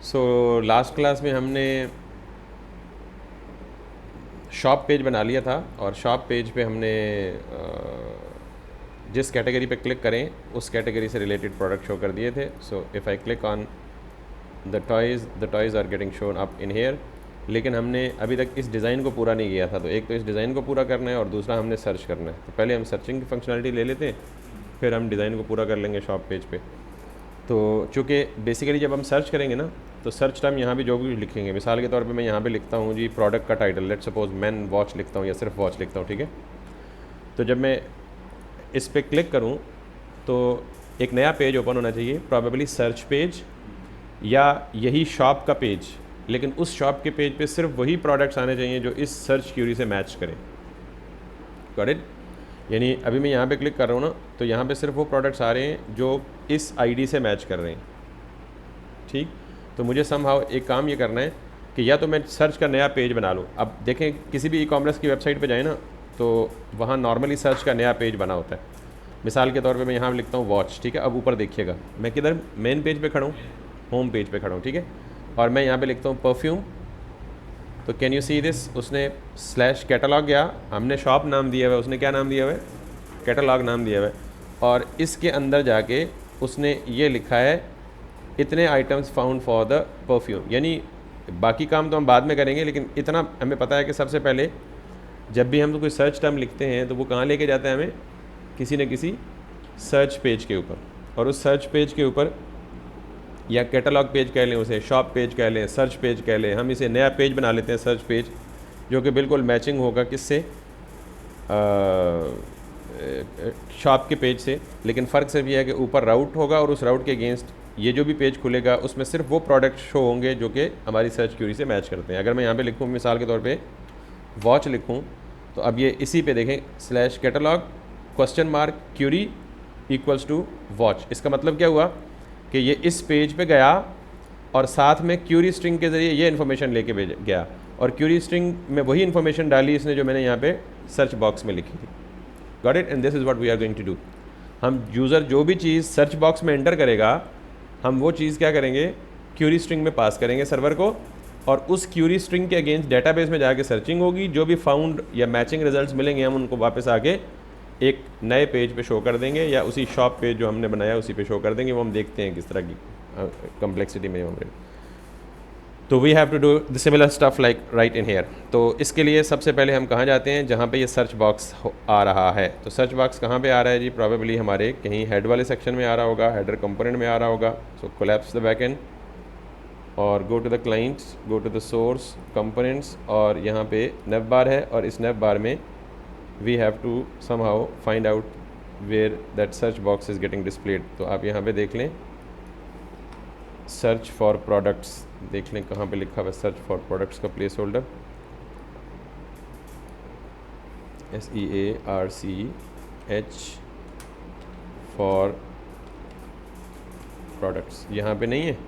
So last class में हमने shop page बना लिया था और शॉप पेज पे हमने जिस कैटेगरी पे क्लिक करें उस कैटेगरी से रिलेटेड प्रोडक्ट शो कर दिए थे. So if I click on the toys are getting shown up in here. लेकिन हमने अभी तक इस डिज़ाइन को पूरा नहीं किया था, तो एक तो इस डिज़ाइन को पूरा करना है और दूसरा हमने सर्च करना है. तो पहले हम सर्चिंग की फंक्शनलिटी ले लेते हैं, फिर हम डिज़ाइन को पूरा कर लेंगे शॉप पेज पे. तो चूँकि बेसिकली जब हम सर्च करेंगे ना, तो सर्च टर्म यहाँ भी जो भी लिखेंगे, मिसाल के तौर पे मैं यहाँ पे लिखता हूँ जी प्रोडक्ट का title, let suppose man watch लिखता हूँ या सिर्फ वॉच लिखता हूँ, ठीक है. तो जब मैं इस पर क्लिक करूँ तो एक नया पेज ओपन होना चाहिए, प्रॉबेबली सर्च पेज या यही शॉप का पेज, लेकिन उस शॉप के पेज पे सिर्फ वही प्रोडक्ट्स आने चाहिए जो इस सर्च क्यूरी से मैच करें. Got it. यानी अभी मैं यहाँ पे क्लिक कर रहा हूँ ना, तो यहाँ पे सिर्फ वो प्रोडक्ट्स आ रहे हैं जो इस आईडी से मैच कर रहे हैं. ठीक. तो मुझे समहाउ एक काम ये करना है कि या तो मैं सर्च का नया पेज बना लूँ. अब देखें किसी भी ई कॉमर्स की वेबसाइट पे जाए ना, तो वहाँ नॉर्मली सर्च का नया पेज बना होता है. मिसाल के तौर पे मैं यहाँ लिखता हूँ वॉच, ठीक है. अब ऊपर देखिएगा मैं किधर मेन पेज पे खड़ा हूँ, होम पेज पे खड़ा हूँ, ठीक है. और मैं यहाँ पे लिखता हूँ परफ्यूम. तो कैन यू सी दिस, उसने स्लैश कैटलॉग गया, हमने शॉप नाम दिया हुआ है, उसने क्या नाम दिया हुआ है, कैटलॉग नाम दिया हुआ है. और इसके अंदर जाके उसने ये लिखा है इतने items found for the perfume. यानी बाकी काम तो हम बाद में करेंगे, लेकिन इतना हमें पता है कि सबसे पहले जब भी हम कोई सर्च टर्म लिखते हैं तो वो कहाँ लेके जाता है हमें, किसी न किसी सर्च पेज के ऊपर. और उस सर्च पेज के ऊपर या कैटलॉग पेज कह लें, उसे शॉप पेज कह लें, सर्च पेज कह लें, हम इसे नया पेज बना लेते हैं सर्च पेज, जो कि बिल्कुल मैचिंग होगा किससे, शॉप के पेज से. लेकिन फ़र्क सिर्फ ये है कि ऊपर राउट होगा और उस राउट के अगेंस्ट ये जो भी पेज खुलेगा उसमें सिर्फ वो प्रोडक्ट शो होंगे जो कि हमारी सर्च क्यूरी से मैच करते हैं. अगर मैं यहाँ पे लिखूँ मिसाल के तौर पे वॉच लिखूँ, तो अब ये इसी पे देखें slash catalogue question mark query equals to watch. इसका मतलब क्या हुआ कि ये इस पेज पे गया और साथ में क्यूरी स्ट्रिंग के ज़रिए ये इन्फॉर्मेशन लेके भेज गया, और क्यूरी स्ट्रिंग में वही इन्फॉर्मेशन डाली इसने जो मैंने यहाँ पे सर्च बॉक्स में लिखी थी. Got it. And this is what we are going to do. हम यूज़र जो भी चीज़ सर्च बॉक्स में एंटर करेगा, हम वो चीज़ क्या करेंगे, क्यूरी स्ट्रिंग में पास करेंगे सर्वर को, और उस क्यूरी स्ट्रिंग के अगेंस्ट डेटाबेस में जाके सर्चिंग होगी. जो भी फाउंड या मैचिंग रिजल्ट्स मिलेंगे हम उनको वापस आके एक नए पेज पे शो कर देंगे, या उसी शॉप पेज जो हमने बनाया उसी पे शो कर देंगे. वो हम देखते हैं किस तरह की कम्प्लेक्सिटी में होंगे. तो we have to do the similar stuff like right in here. तो इसके लिए सबसे पहले हम कहाँ जाते हैं, जहाँ पे ये सर्च बॉक्स आ रहा है. तो सर्च बॉक्स कहाँ पे आ रहा है जी, प्रॉबेबली हमारे कहीं हेड वाले सेक्शन में आ रहा होगा, हेडर कंपोनेंट में आ रहा होगा. सो कोलैप्स द बैकएंड और go to the clients, go to the source components, और यहाँ पे नेव बार है, और इस नेव बार में we have to somehow find out where that search box is getting displayed. तो आप यहाँ पे देख लें सर्च फॉर प्रोडक्ट्स, देख लें कहाँ पे लिखा हुआ है सर्च फॉर प्रोडक्ट्स का place holder, SEARCH for products यहाँ पे नहीं है.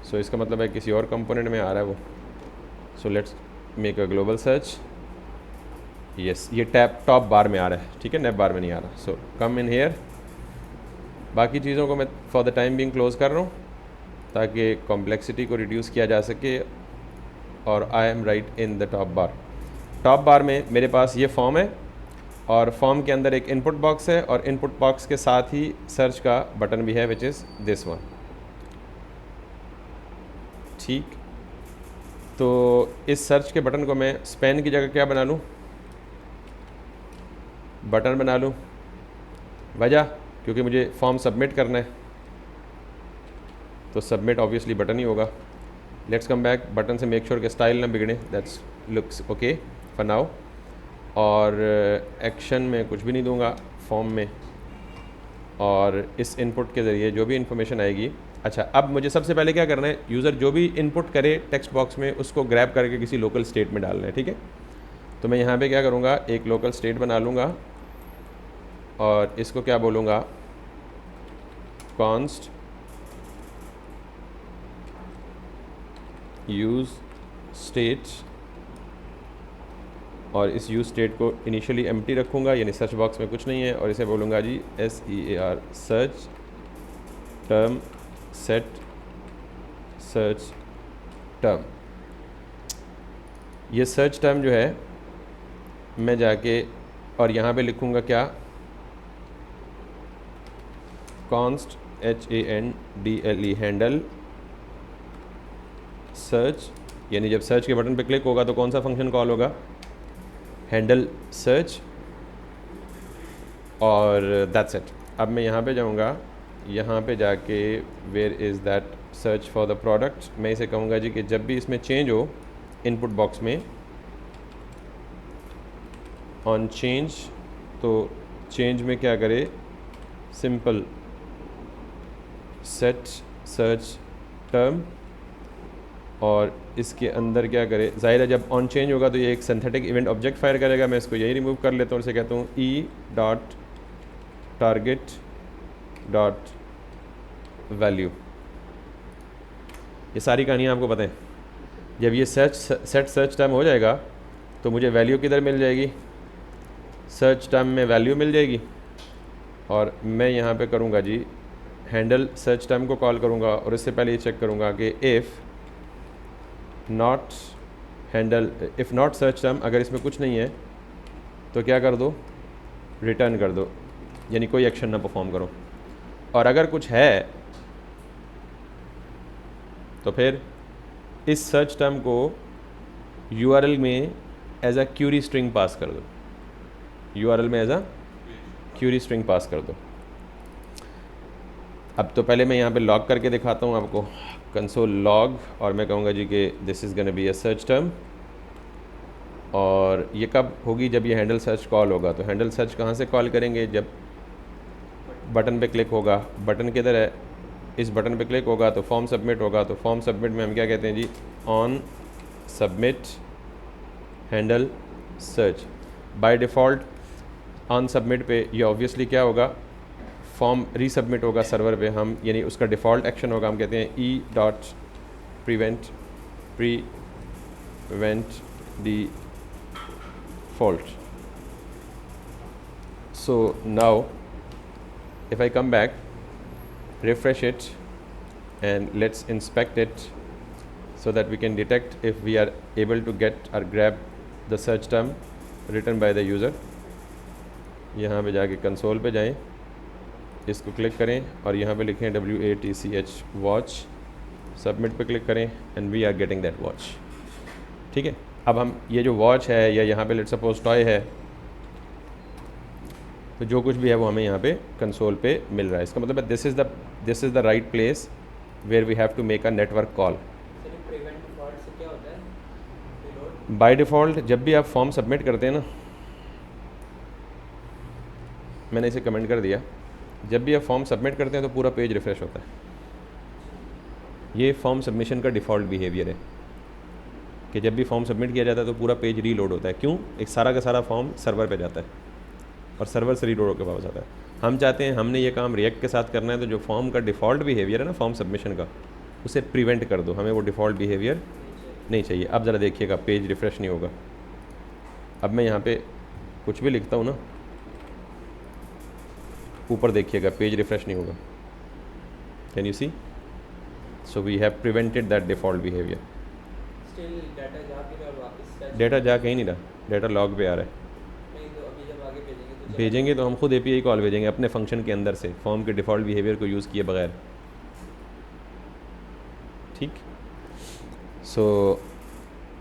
सो इसका मतलब है किसी और कंपोनेंट में आ रहा है वो. So let's make a global search. Yes, ये टैब टॉप बार में आ रहा है, ठीक है, नेव बार में नहीं आ रहा. सो कम इन हेयर. बाकी चीज़ों को मैं for the time being close कर रहा हूँ ताकि कॉम्प्लेक्सिटी को रिड्यूस किया जा सके. और I am right in the top bar. Top बार में मेरे पास ये फॉर्म है, और फॉर्म के अंदर एक इनपुट बॉक्स है, और इनपुट बॉक्स के साथ ही सर्च का बटन भी है, विच इज़ दिस वन. ठीक. तो इस सर्च के बटन को मैं स्पेन की जगह क्या बना लूँ, बटन बना लूँ. वजह क्योंकि मुझे फॉर्म सबमिट करना है, तो सबमिट ऑब्वियसली बटन ही होगा. Let's come back. बटन से मेक श्योर कि स्टाइल ना बिगड़े. That's looks okay for now. और एक्शन में कुछ भी नहीं दूंगा फॉर्म में, और इस इनपुट के ज़रिए जो भी इन्फॉर्मेशन आएगी. अच्छा, अब मुझे सबसे पहले क्या करना है, यूज़र जो भी इनपुट करे टेक्स्ट बॉक्स में उसको ग्रैब करके किसी लोकल स्टेट में डालना है, ठीक है. तो मैं यहाँ पे क्या करूँगा, एक लोकल स्टेट बना लूँगा, और इसको क्या बोलूँगा, कॉन्स्ट यूज़ स्टेट, और इस यूज़ स्टेट को इनिशियली एम्प्टी रखूँगा, यानी सर्च बॉक्स में कुछ नहीं है, और इसे बोलूँगा जी SEAR search term set search term. ये सर्च टर्म जो है मैं जाके और यहाँ पे लिखूँगा क्या, कॉन्स्ट HANDLE हैंडल सर्च, यानी जब सर्च के बटन पे क्लिक होगा तो कौन सा फंक्शन कॉल होगा, हैंडल सर्च, और दैट्स इट। अब मैं यहाँ पे जाऊँगा, यहाँ पे जाके where is that search for the product, मैं इसे कहूँगा जी कि जब भी इसमें चेंज हो इनपुट बॉक्स में ऑन चेंज, तो चेंज में क्या करे, सिंपल सेट सर्च टर्म, और इसके अंदर क्या करे, ज़ाहिर है जब ऑन चेंज होगा तो ये एक सिंथेटिक इवेंट ऑब्जेक्ट फायर करेगा। मैं इसको यही रिमूव कर लेता हूँ, इसे कहता हूँ e.target.value। ये सारी कहानियाँ आपको पता है। जब ये सेट सर्च टर्म हो जाएगा तो मुझे वैल्यू किधर मिल जाएगी, सर्च टर्म में वैल्यू मिल जाएगी, और मैं यहाँ पे करूँगा जी हैंडल सर्च टर्म को कॉल करूँगा, और इससे पहले ये चेक करूँगा कि इफ़ नॉट सर्च टर्म, अगर इसमें कुछ नहीं है तो क्या कर दो, रिटर्न कर दो, यानी कोई एक्शन ना परफॉर्म करो। और अगर कुछ है तो फिर इस सर्च टर्म को URL में as a query string pass कर दो, URL में as a query string pass कर दो। अब तो पहले मैं यहाँ पे लॉग करके दिखाता हूँ आपको, कंसोल लॉग, और मैं कहूँगा जी कि this is gonna be a search term, और ये कब होगी, जब ये हैंडल सर्च कॉल होगा। तो हैंडल सर्च कहाँ से कॉल करेंगे, जब बटन पे क्लिक होगा, बटन किधर है, इस बटन पे क्लिक होगा तो फॉर्म सबमिट होगा, तो फॉर्म सबमिट में हम क्या कहते हैं जी, on submit handle search. By default on submit पे ये ऑब्वियसली क्या होगा, फॉर्म रीसबमिट होगा सर्वर पे, हम यानी उसका डिफ़ॉल्ट एक्शन होगा, हम कहते हैं e.prevent default। So now if I come back, refresh it, and let's inspect it so that we can detect if we are able to get or grab the search term written by the user। यहाँ पे जाके console पे जाएं, इसको click करें और यहाँ पे लिखें WATCH वॉच, सबमिट पे क्लिक करें, and we are getting that watch. ठीक है, अब हम ये जो वॉच है या यहाँ पे लेट्स सपोज टॉय है, तो जो कुछ भी है वो हमें यहाँ पे कंसोल पे मिल रहा है। इसका मतलब है this is the right place where we have to make a network call. By default जब भी आप फॉर्म सबमिट करते हैं ना, मैंने इसे कमेंट कर दिया, जब भी आप फॉर्म सबमिट करते हैं तो पूरा पेज रिफ़्रेश होता है। ये फॉर्म सबमिशन का डिफ़ॉल्ट बिहेवियर है कि जब भी फॉर्म सबमिट किया जाता है तो पूरा पेज रीलोड होता है। क्यों? एक सारा का सारा फॉर्म सर्वर पे जाता है और सर्वर से रीलोड होकर वापस आता है। हम चाहते हैं, हमने ये काम रिएक्ट के साथ करना है, तो जो फॉर्म का डिफ़ॉल्ट बिहेवियर है ना फॉर्म सबमिशन का, उसे प्रिवेंट कर दो, हमें वो डिफ़ॉल्ट बिहेवियर नहीं चाहिए। अब ज़रा देखिएगा पेज रिफ़्रेश नहीं होगा। अब मैं यहाँ पे कुछ भी लिखता हूँ ना, ऊपर देखिएगा पेज रिफ़्रेश नहीं होगा। Can you see? So we have prevented that default behaviour. Data जा कहीं नहीं रहा, डेटा लॉग पे आ रहा है। भेजेंगे तो हम खुद API कॉल भेजेंगे अपने फंक्शन के अंदर से, फॉर्म के डिफ़ॉल्ट बिहेवियर को यूज़ किए बगैर। ठीक, सो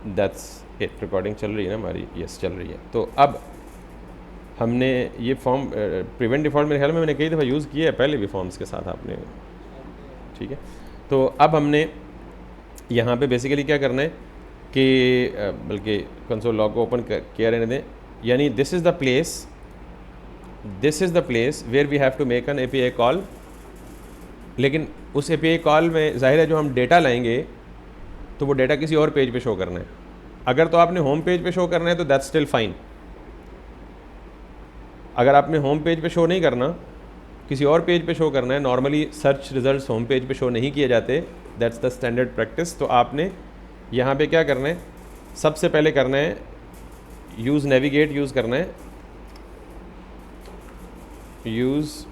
दैट्स इट। रिकॉर्डिंग चल रही है ना हमारी? यस चल रही है। तो अब हमने ये फॉर्म प्रिवेंट डिफ़ॉल्ट मेरे ख्याल में मैंने कई दफ़ा यूज़ किया है पहले भी फॉर्म्स के साथ आपने। ठीक है, तो अब हमने यहाँ पे बेसिकली क्या करना है कि बल्कि कंसोल लॉग को ओपन किया रहने दें, यानी this is the place where we have to make an API call. लेकिन उस API कॉल में ज़ाहिर है जो हम डेटा लाएंगे तो वो डेटा किसी और पेज पे शो करना है। अगर तो आपने होम पेज पे शो करना है तो दैट्स स्टिल फाइन। अगर आपने होम पेज पे शो नहीं करना, किसी और पेज पे शो करना है, normally search results home page पे शो नहीं किए जाते, दैट्स द स्टैंडर्ड प्रैक्टिस। तो आपने यहाँ पे क्या करना है, सबसे पहले करना है यूज़ नेविगेट यूज़ करना है, use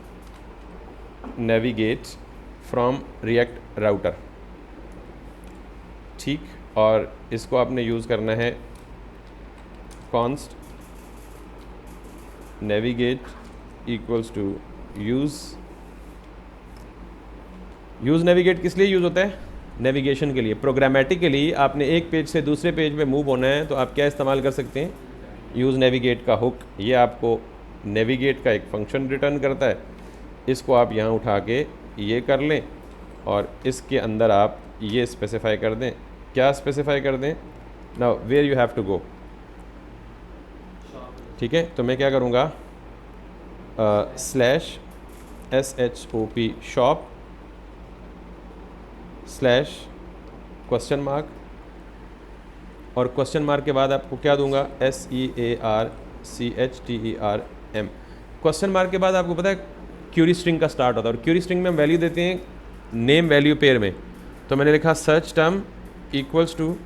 navigate from React Router. ठीक, और इसको आपने यूज़ करना है const navigate equals to use navigate किस लिए यूज़ होता है? नेविगेशन के लिए। प्रोग्रामेटिकली आपने एक पेज से दूसरे पेज पे मूव होना है तो आप क्या इस्तेमाल कर सकते हैं? यूज़ नेविगेट का हुक। ये आपको नेविगेट का एक फंक्शन रिटर्न करता है, इसको आप यहाँ उठा के ये कर लें और इसके अंदर आप ये स्पेसिफाई कर दें। क्या स्पेसिफाई कर दें? Now where you have to go. ठीक है, तो मैं क्या करूँगा, slash SHOP shop slash question mark, और क्वेश्चन मार्क के बाद आपको क्या दूंगा, SEARCHTERM। क्वेश्चन मार्क के बाद आपको पता है क्यूरी स्ट्रिंग का स्टार्ट होता है, और क्यूरी स्ट्रिंग में हम वैल्यू देते हैं नेम वैल्यू पेयर में। तो मैंने लिखा सर्च टर्म इक्वल्स टू,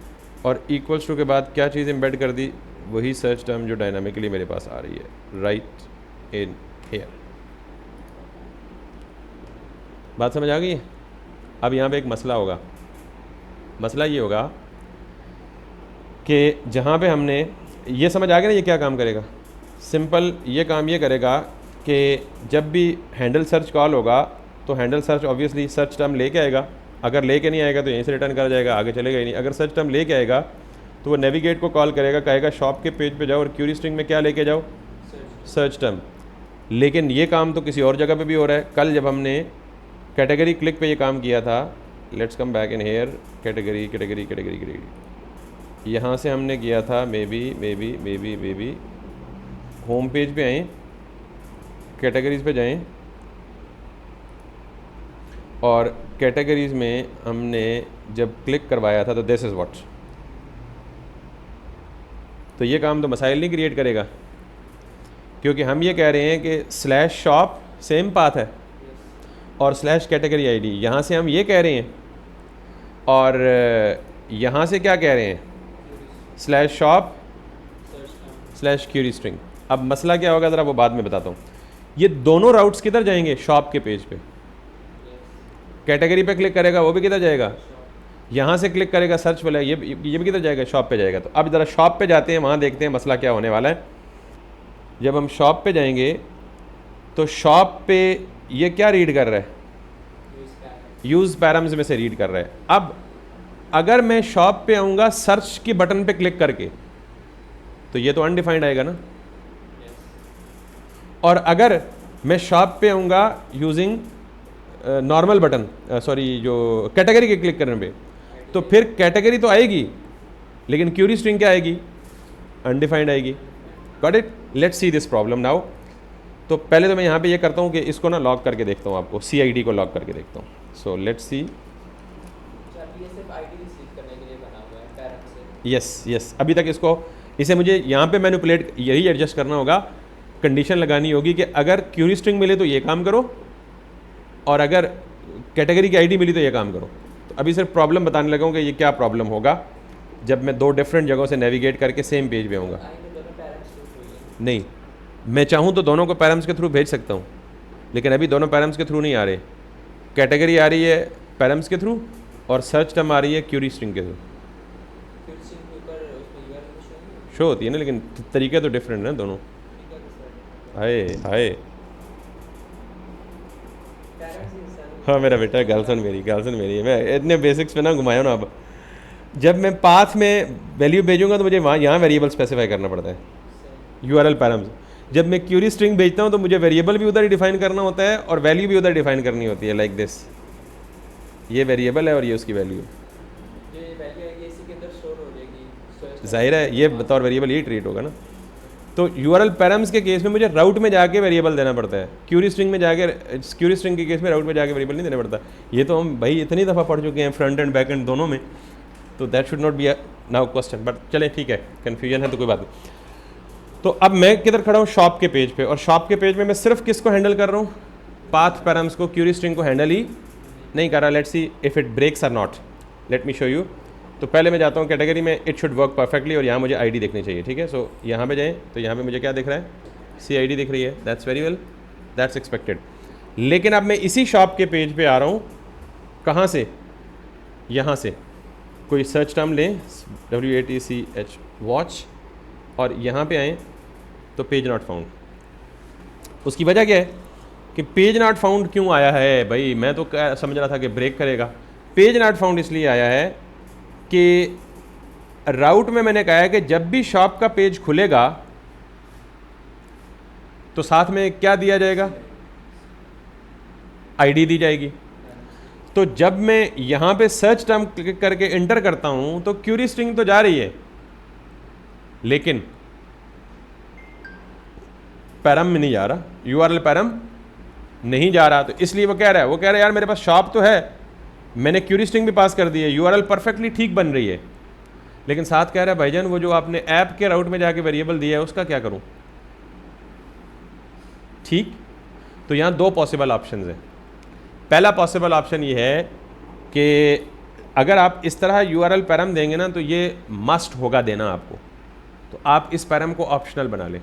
और इक्वल्स टू के बाद क्या चीज़ एम्बेड कर दी, वही सर्च टर्म जो डायनामिकली मेरे पास आ रही है, राइट इन हेयर। बात समझ आ गई है? अब यहाँ पे एक मसला होगा। मसला ये होगा कि जहाँ पे हमने ये समझ आ गया ना, ये क्या काम करेगा? सिंपल ये काम ये करेगा कि जब भी हैंडल सर्च कॉल होगा तो handle search obviously search term लेके आएगा। अगर लेके नहीं आएगा तो यहीं से रिटर्न कर जाएगा, आगे चलेगा ही नहीं। अगर सर्च टर्म लेके आएगा तो वो नेविगेट को कॉल करेगा, कहेगा शॉप के पेज पे जाओ और क्यूरी स्ट्रिंग में क्या लेके जाओ, सर्च टर्म। लेकिन ये काम तो किसी और जगह पे भी हो रहा है। कल जब हमने कैटेगरी क्लिक पे ये काम किया था, let's come back in here, category category category category, यहाँ से हमने किया था मे बी होम पेज पे आएँ, कैटेगरीज़ पे जाएं, और कैटेगरीज़ में हमने जब क्लिक करवाया था तो दिस इज़ व्हाट। तो ये काम तो मसाइल नहीं क्रिएट करेगा, क्योंकि हम ये कह रहे हैं कि स्लैश शॉप सेम पाथ है और स्लैश कैटेगरी आईडी, यहाँ से हम ये कह रहे हैं, और यहाँ से क्या कह रहे हैं, slash shop slash query string. अब मसला क्या होगा ज़रा वो बाद में बताता हूँ। ये दोनों राउट्स किधर जाएंगे? शॉप के पेज पे। कैटेगरी पे क्लिक करेगा वो भी किधर जाएगा? यहाँ से क्लिक करेगा सर्च वाला, ये भी किधर जाएगा? शॉप पे जाएगा। तो अब ज़रा शॉप पे जाते हैं, वहाँ देखते हैं मसला क्या होने वाला है। जब हम शॉप पे जाएंगे तो शॉप पे ये क्या रीड कर रहा है? यूज़ पैरम्स में से रीड कर रहा है। अब अगर मैं शॉप पे आऊँगा सर्च के बटन पे क्लिक करके तो ये तो अनडिफाइंड आएगा ना। और अगर मैं शॉप पे आऊँगा यूजिंग नॉर्मल बटन, सॉरी जो कैटेगरी के क्लिक करने पे, तो फिर कैटेगरी तो आएगी लेकिन क्यूरी स्ट्रिंग क्या आएगी? अनडिफाइंड आएगी। Got it? Let's see this problem now. तो पहले तो मैं यहाँ पे ये करता हूँ कि इसको ना लॉक करके देखता हूँ, आपको CID को लॉक करके देखता हूँ। So let's see. यस, अभी तक इसको, इसे मुझे यहाँ पे मैनिपुलेट, यही एडजस्ट करना होगा, कंडीशन लगानी होगी कि अगर क्यूरी स्ट्रिंग मिले तो ये काम करो, और अगर कैटेगरी की आईडी मिली तो ये काम करो। तो अभी सिर्फ प्रॉब्लम बताने लगा हूँ कि ये क्या प्रॉब्लम होगा जब मैं दो डिफरेंट जगहों से नेविगेट करके सेम पेज पे आऊँगा। नहीं, मैं चाहूँ तो दोनों को पैरम्स के थ्रू भेज सकता हूँ, लेकिन अभी दोनों पैरम्स के थ्रू नहीं आ रहे। कैटेगरी आ रही है पैरम्स के थ्रू और सर्च टर्म आ रही है क्यूरी स्ट्रिंग के थ्रू। शो होती है ना, लेकिन तरीके तो डिफरेंट हैं दोनों। हाय हाँ मेरा बेटा, गर्लफ्रेंड मेरी है। मैं इतने बेसिक्स पे ना घुमाया ना। अब जब मैं पाथ में वैल्यू भेजूंगा तो मुझे वहाँ यहाँ वेरिएबल स्पेसिफाई करना पड़ता है, URL पैरम्स। जब मैं क्यूरी स्ट्रिंग भेजता हूँ तो मुझे वेरिएबल भी उधर ही डिफाइन करना होता है और वैल्यू भी उधर डिफाइन करनी होती है, लाइक दिस। ये वेरिएबल है और ये उसकी वैल्यू है। जाहिर है ये बतौर वेरिएबल यही ट्रीट होगा ना। तो URL पैरम्स के केस में मुझे राउट में जाके वेरिएबल देना पड़ता है, क्यूरी स्ट्रिंग में जाके, क्यूरी स्ट्रिंग के केस में राउट में जाके वेरिएबल नहीं देना पड़ता। ये तो हम भाई इतनी दफ़ा पढ़ चुके हैं फ्रंट एंड बैक एंड दोनों में, तो that should not be now question. But चलें ठीक है, कन्फ्यूजन है तो कोई बात नहीं। तो अब मैं किधर खड़ा हूँ? शॉप के पेज पे। और शॉप के पेज में मैं सिर्फ किसको हैंडल कर रहा हूँ? पाथ पैरम्स को। क्यूरी स्ट्रिंग को हैंडल ही नहीं कर रहा। Let's see if it breaks or not. Let me show you. तो पहले मैं जाता हूँ कैटेगरी में, इट शुड वर्क परफेक्टली, और यहाँ मुझे आईडी देखनी चाहिए। ठीक है, सो यहाँ पे जाएँ तो यहाँ पे मुझे क्या दिख रहा है? CID दिख रही है। That's very well, that's expected. लेकिन अब मैं इसी शॉप के पेज पे आ रहा हूँ, कहाँ से? यहाँ से। कोई सर्च टर्म लें, WATCH वॉच, और यहाँ पे आएँ तो पेज नॉट फाउंड। उसकी वजह क्या है कि पेज नॉट फाउंड क्यों आया है भाई? मैं तो समझ रहा था कि ब्रेक करेगा। पेज नॉट फाउंड इसलिए आया है कि राउट में मैंने कहा है कि जब भी शॉप का पेज खुलेगा तो साथ में क्या दिया जाएगा? आईडी दी जाएगी। तो जब मैं यहाँ पे सर्च टर्म क्लिक करके इंटर करता हूँ तो क्यूरी स्ट्रिंग तो जा रही है, लेकिन पैरम में नहीं जा रहा, URL पैरम नहीं जा रहा। तो इसलिए वो कह रहा है यार मेरे पास शॉप तो है, मैंने क्यूरी स्ट्रिंग भी पास कर दी है, URL परफेक्टली ठीक बन रही है, लेकिन साथ कह रहा है भाईजान वो जो आपने ऐप के राउट में जाके वेरिएबल दिया है उसका क्या करूं? ठीक, तो यहाँ दो पॉसिबल ऑप्शंस हैं। पहला पॉसिबल ऑप्शन ये है कि अगर आप इस तरह URL पैरम देंगे ना तो ये मस्ट होगा देना आपको, तो आप इस पैरम को ऑप्शनल बना लें,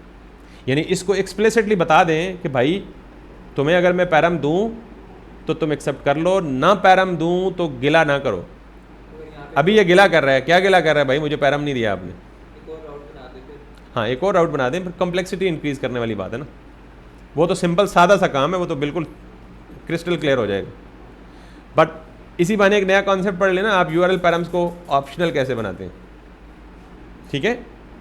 यानी इसको एक्सप्लिसिटली बता दें कि भाई तुम्हें अगर मैं पैरम दूं तो तुम एक्सेप्ट कर लो, ना पैरम दूं तो गिला ना करो। अभी ये गिला कर रहा है, क्या गिला कर रहा है भाई? मुझे पैरम नहीं दिया आपने। हाँ, एक और राउट बना दें, फिर कम्प्लेक्सिटी इंक्रीज करने वाली बात है ना। वो तो सिंपल सादा सा काम है, वो तो बिल्कुल क्रिस्टल क्लियर हो जाएगा। बट इसी बहाने एक नया कॉन्सेप्ट पढ़ लेना आप, URL पैरम्स को ऑप्शनल कैसे बनाते हैं। ठीक है,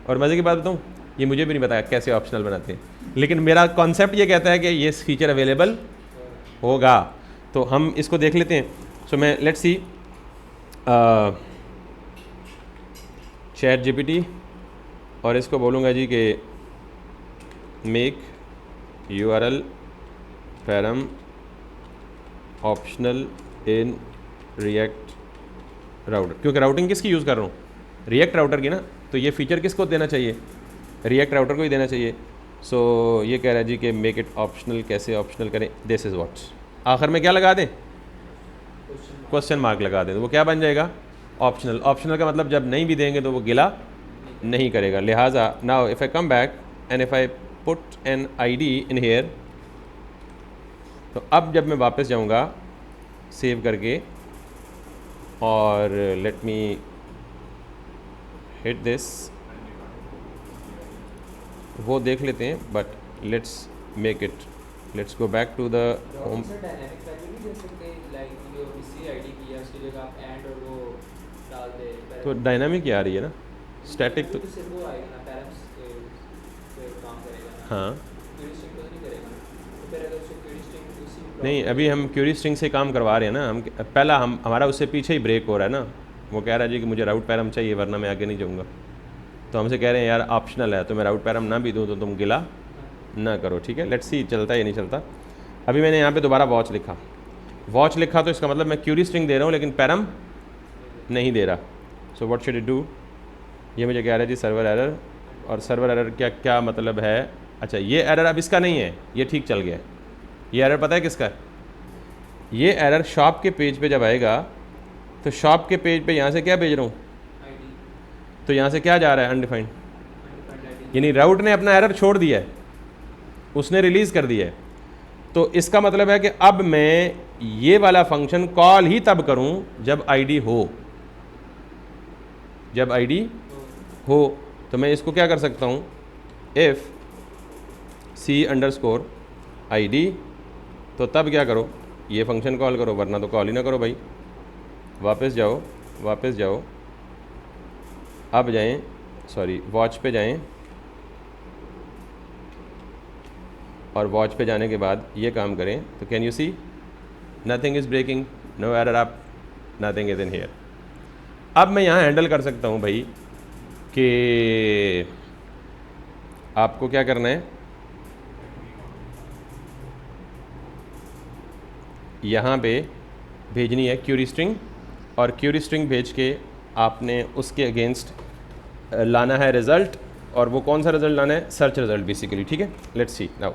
और मज़े की बात बताऊँ, ये मुझे भी नहीं बताया कैसे ऑप्शनल बनाते हैं, लेकिन मेरा कॉन्सेप्ट ये कहता है कि ये फीचर अवेलेबल होगा। तो हम इसको देख लेते हैं। सो मैं लेट्स सी ChatGPT, और इसको बोलूँगा जी कि make URL param optional in React router, क्योंकि राउटिंग किसकी यूज़ कर रहा हूँ? रिएक्ट राउटर की ना, तो ये फीचर किसको देना चाहिए? रिएक्ट राउटर को ही देना चाहिए। सो ये कह रहा है जी कि मेक इट ऑप्शनल, कैसे ऑप्शनल करें? दिस इज़ व्हाट, आखिर में क्या लगा दें? क्वेश्चन मार्क लगा दें, तो वो क्या बन जाएगा? ऑप्शनल। ऑप्शनल का मतलब जब नहीं भी देंगे तो वो गिला नहीं करेगा। लिहाजा now if I come back and if I put an ID in here, तो अब जब मैं वापस जाऊंगा सेव करके और लेट मी हिट दिस, वो देख लेते हैं, but let's make it, let's go back to the home. तो डायनामिक ही आ रही है ना, स्टैटिक तो हाँ नहीं, अभी हम क्यूरी स्ट्रिंग से काम करवा रहे हैं ना हम। पहला हमारा उससे पीछे ही ब्रेक हो रहा है ना, वो कह रहा है जी कि मुझे राउट पैरम चाहिए वरना मैं आगे नहीं जाऊँगा। तो हमसे कह रहे हैं यार ऑप्शनल है, तो मैं राउट पैरम ना भी दूँ तो तुम गिला ना करो। ठीक है, लेट्स सी चलता है या नहीं चलता। अभी मैंने यहाँ पे दोबारा वॉच लिखा, तो इसका मतलब मैं क्यूरी स्ट्रिंग दे रहा हूँ लेकिन पैरम नहीं दे रहा। So what should it do? ये मुझे कह रहा है जी सर्वर एरर, और सर्वर एरर क्या मतलब है? अच्छा, ये एरर अब इसका नहीं है, ये ठीक चल गया। ये एरर पता है किसका है? ये एरर शॉप के पेज पे जब आएगा तो शॉप के पेज पे यहाँ से क्या भेज रहा हूँ? तो यहाँ से क्या जा रहा है? अनडिफाइंड, यानी राउट ने अपना एरर छोड़ दिया है, उसने रिलीज़ कर दिया है। तो इसका मतलब है कि अब मैं ये वाला फंक्शन कॉल ही तब करूँ जब ID हो, जब ID हो। तो मैं इसको क्या कर सकता हूँ? इफ़ C_ID, तो तब क्या करो? ये फंक्शन कॉल करो, वरना तो कॉल ही ना करो भाई। वापस जाओ, अब जाएं, सॉरी वॉच पे जाएं, और वॉच पे जाने के बाद ये काम करें तो can you see nothing is breaking, no error up, nothing is in here. अब मैं यहाँ हैंडल कर सकता हूँ भाई कि आपको क्या करना है, यहाँ पे भेजनी है क्यूरी स्ट्रिंग, और क्यूरी स्ट्रिंग भेज के आपने उसके अगेंस्ट लाना है रिज़ल्ट, और वो कौन सा रिज़ल्ट लाना है? Search result basically. ठीक है, लेट्स सी नाउ।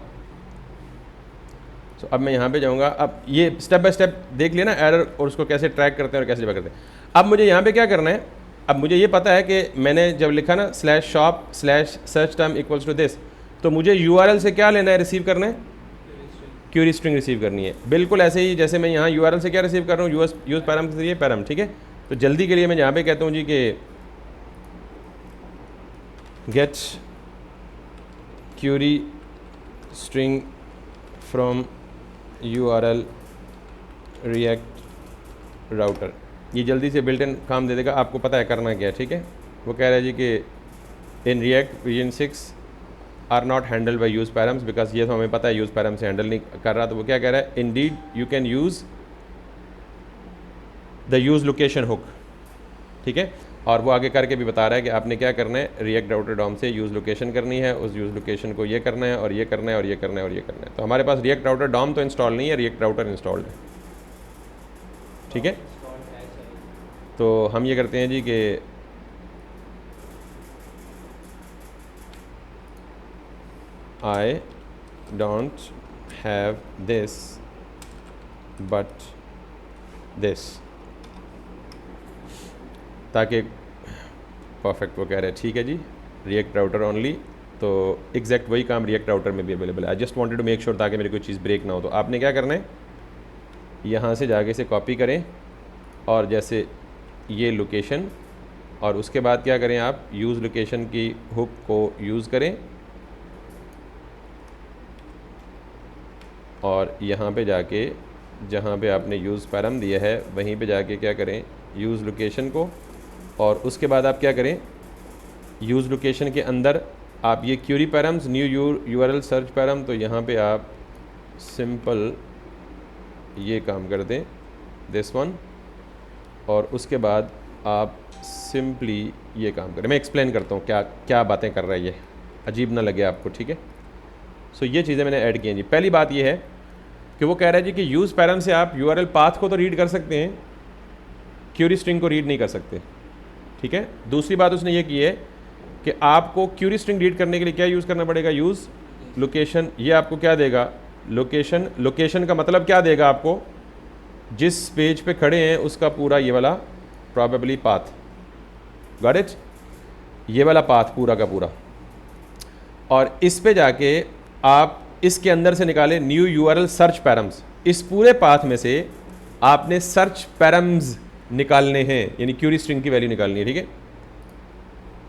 सो अब मैं यहाँ पे जाऊँगा, अब ये स्टेप बाय स्टेप देख लिया ना एरर, और उसको कैसे ट्रैक करते हैं और कैसे जमा करते हैं। अब मुझे यहाँ पे क्या करना है? अब मुझे ये पता है कि मैंने जब लिखा ना /shop/search term equals to this, तो मुझे URL से क्या लेना है, रिसीव करना है? क्यूरी स्ट्रिंग रिसीव करनी है। बिल्कुल ऐसे ही जैसे मैं यहाँ URL से क्या रिसीव कर रहा हूँ? यूज़ पैरम के जरिए पैरम। ठीक है, तो जल्दी के लिए मैं यहाँ पे कहता हूँ जी कि get query string from URL React Router. ये जल्दी से बिल्ट इन काम दे देगा, आपको पता है करना क्या है, ठीक है। वो कह रहा है जी कि in React version 6 are not handled by use params, because ये तो हमें पता है यूज़ पैरम से हैंडल नहीं कर रहा। तो वो क्या कह रहा है, Indeed you can use the use location hook, ठीक है। और वो आगे करके भी बता रहा है कि आपने क्या करना है, रिएक्ट राउटर डॉम से यूज़ लोकेशन करनी है, उस यूज़ लोकेशन को ये करना है और ये करना है और ये करना है और ये करना है। तो हमारे पास रिएक्ट राउटर डॉम तो इंस्टॉल नहीं है, रिएक्ट राउटर इंस्टॉल्ड है, ठीक है। तो हम ये करते हैं जी कि I don't have this but this, ताकि परफेक्ट वो कह रहे हैं ठीक है जी रिएक्ट राउटर ओनली। तो एग्जैक्ट वही काम रिएक्ट राउटर में भी अवेलेबल है। I just wanted to make sure ताकि मेरी कोई चीज़ ब्रेक ना हो। तो आपने क्या करना है, यहाँ से जाके से कॉपी करें और जैसे ये लोकेशन, और उसके बाद क्या करें आप यूज़ लोकेशन की हुक को यूज़ करें और यहाँ पे जाके जहाँ पे आपने यूज़ पैरम दिया है वहीं पे जाके क्या करें यूज़ लोकेशन को, और उसके बाद आप क्या करें यूज़ लोकेशन के अंदर आप ये query params new URL search param, तो यहाँ पे आप सिंपल ये काम कर दें दिस वन, और उसके बाद आप सिंपली ये काम करें। मैं एक्सप्लेन करता हूँ क्या क्या बातें कर रहा है, ये अजीब ना लगे आपको, ठीक है। सो ये चीज़ें मैंने ऐड की हैं जी। पहली बात ये है कि वो कह रहा है जी कि यूज़ पैरम से आप URL पाथ को तो रीड कर सकते हैं, क्यूरी स्ट्रिंग को रीड नहीं कर सकते, ठीक है। दूसरी बात उसने ये की है कि आपको क्यूरी स्ट्रिंग रीड करने के लिए क्या यूज़ करना पड़ेगा, यूज़ लोकेशन। ये आपको क्या देगा, लोकेशन। लोकेशन का मतलब क्या देगा आपको, जिस पेज पे खड़े हैं उसका पूरा ये वाला प्रॉबेबली पाथ, गॉट इट, ये वाला पाथ पूरा का पूरा। और इस पे जाके आप इसके अंदर से निकाले न्यू URL सर्च पैरम्स, इस पूरे पाथ में से आपने सर्च पैरम्स निकालने हैं, यानी क्यूरी स्ट्रिंग की वैल्यू निकालनी है, ठीक है।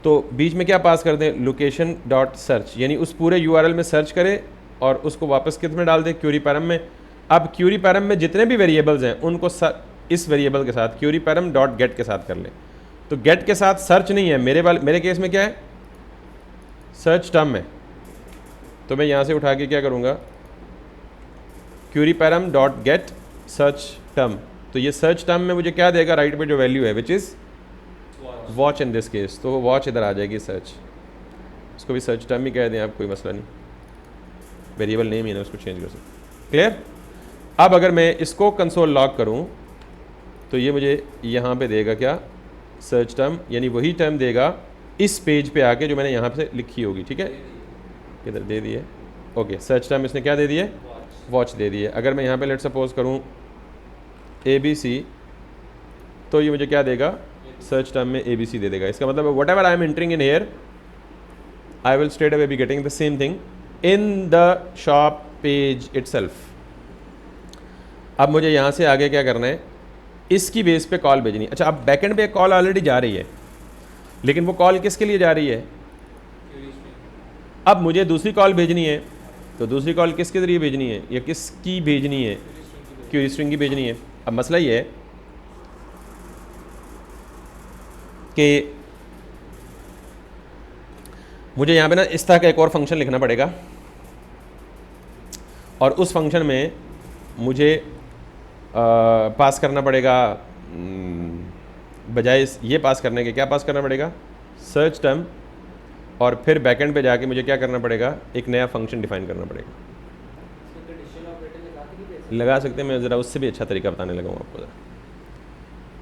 तो बीच में क्या पास कर दें, लोकेशन डॉट सर्च, यानी उस पूरे URL में सर्च करें और उसको वापस किस में डाल दें, क्यूरी पैरम में। अब क्यूरी पैरम में जितने भी वेरिएबल्स हैं उनको इस वेरिएबल के साथ क्यूरी पैरम डॉट गेट के साथ कर लें। तो गेट के साथ सर्च नहीं है, मेरे केस में क्या है, सर्च टर्म है। तो मैं यहाँ से उठा के क्या करूँगा, query param dot get search term. तो ये सर्च टर्म में मुझे क्या देगा, राइट पे जो वैल्यू है which is watch in this case, तो वो वॉच इधर आ जाएगी सर्च। उसको भी सर्च टर्म ही कह दें आप, कोई मसला नहीं, वेरिएबल नेम ही ना, उसको चेंज कर सकते। क्लियर। अब अगर मैं इसको कंसोल लॉग करूं तो ये मुझे यहाँ पे देगा क्या, सर्च टर्म, यानी वही टर्म देगा इस पेज पे आके जो मैंने यहाँ पे लिखी होगी, ठीक है। किधर दे दिए, ओके, सर्च टर्म इसने क्या दे दिए, वॉच दे दिए। अगर मैं यहाँ पे लेट सपोज करूँ ABC, तो ये मुझे क्या देगा, सर्च टर्म में ABC दे देगा। इसका मतलब what ever I am entering in here I will straight away be getting the same thing in the shop page itself. अब मुझे यहाँ से आगे क्या करना है, इसकी बेस पे कॉल भेजनी है। अच्छा, अब बैकएंड पे कॉल ऑलरेडी जा रही है, लेकिन वो कॉल किसके लिए जा रही है, अब मुझे दूसरी कॉल भेजनी है। तो दूसरी कॉल किसके ज़रिए भेजनी है, या किसकी भेजनी है, क्यूरी स्ट्रिंग की भेजनी है। अब मसला ये है कि मुझे यहाँ पे ना इस तरह का एक और फंक्शन लिखना पड़ेगा, और उस फंक्शन में मुझे पास करना पड़ेगा, बजाय ये पास करने के क्या पास करना पड़ेगा, सर्च टर्म, और फिर बैकएंड पे जाके मुझे क्या करना पड़ेगा, एक नया फंक्शन डिफाइन करना पड़ेगा। लगा सकते हैं, मैं ज़रा उससे भी अच्छा तरीका बताने लगा हूँ आपको ज़रा।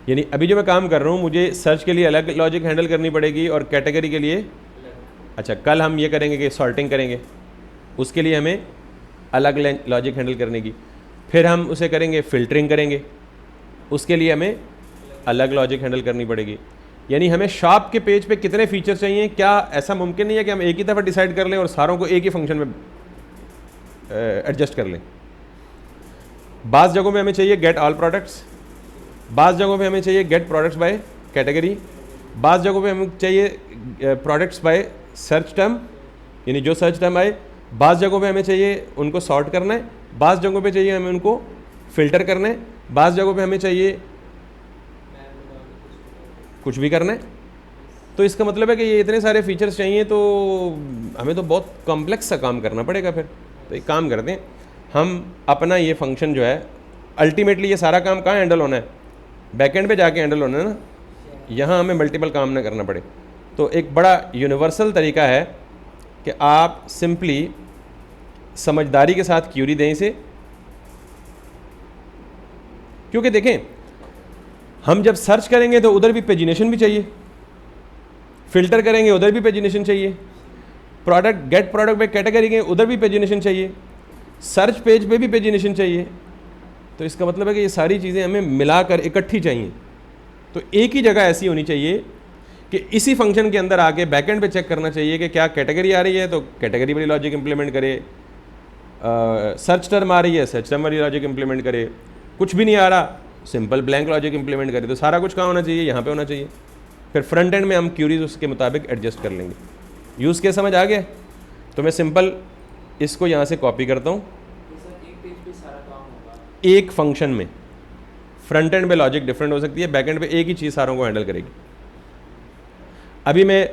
यानी अभी जो मैं काम कर रहा हूँ मुझे सर्च के लिए अलग लॉजिक हैंडल करनी पड़ेगी और कैटेगरी के लिए, अच्छा कल हम ये करेंगे कि सॉर्टिंग करेंगे, उसके लिए हमें अलग लॉजिक हैंडल करने की, फिर हम उसे करेंगे फ़िल्टरिंग करेंगे, उसके लिए हमें अलग लॉजिक हैंडल करनी पड़ेगी। यानी हमें शॉप के पेज पे कितने फीचर चाहिए, क्या ऐसा मुमकिन नहीं है कि हम एक ही दफ़ा डिसाइड कर लें और सारों को एक ही फंक्शन में एडजस्ट कर लें। बाज़ जगहों में हमें चाहिए गेट ऑल प्रोडक्ट्स, बाज़ जगहों पे हमें चाहिए गेट प्रोडक्ट्स बाय कैटेगरी, बाज़ जगहों पे हमें चाहिए प्रोडक्ट्स बाय सर्च टर्म, यानी जो सर्च टर्म आए। बाज़ जगहों पे हमें चाहिए उनको सॉर्ट करना है, बाज़ जगहों पे चाहिए हमें उनको फ़िल्टर करना है, बाज़ जगहों पे हमें चाहिए कुछ भी करना है। तो इसका मतलब है कि ये इतने सारे फीचर्स चाहिए तो हमें तो बहुत कॉम्प्लेक्स सा काम करना पड़ेगा फिर। तो एक काम करते हैं, हम अपना ये फंक्शन जो है, अल्टीमेटली ये सारा काम कहाँ हैंडल होना है, बैकएंड पे जाके हैंडल होना है ना, यहाँ हमें मल्टीपल काम ना करना पड़े। तो एक बड़ा यूनिवर्सल तरीका है कि आप सिंपली समझदारी के साथ क्यूरी दें इसे, क्योंकि देखें हम जब सर्च करेंगे तो उधर भी पेजिनेशन भी चाहिए, फिल्टर करेंगे उधर भी पेजिनेशन चाहिए, प्रोडक्ट गेट प्रोडक्ट पे कैटेगरी के उधर भी पेजिनेशन चाहिए, सर्च पेज पे भी पेजिनेशन चाहिए। तो इसका मतलब है कि ये सारी चीज़ें हमें मिलाकर इकट्ठी चाहिए। तो एक ही जगह ऐसी होनी चाहिए कि इसी फंक्शन के अंदर आके बैकएंड पे चेक करना चाहिए कि क्या कैटेगरी आ रही है तो कैटेगरी वाली लॉजिक इंप्लीमेंट करे, सर्च टर्म आ रही है सर्च टर्म वाली लॉजिक इंप्लीमेंट करे, कुछ भी नहीं आ रहा सिंपल ब्लैंक लॉजिक इंप्लीमेंट करे। तो सारा कुछ कहाँ होना चाहिए, यहाँ पे होना चाहिए। फिर फ्रंट एंड में हम क्यूरीज उसके मुताबिक एडजस्ट कर लेंगे। यूज़ केस समझ आ गया? तो मैं सिंपल इसको यहाँ से कॉपी करता हूँ, एक फंक्शन में फ्रंट एंड पे लॉजिक डिफरेंट हो सकती है, बैक एंड पे एक ही चीज़ सारों को हैंडल करेगी। अभी मैं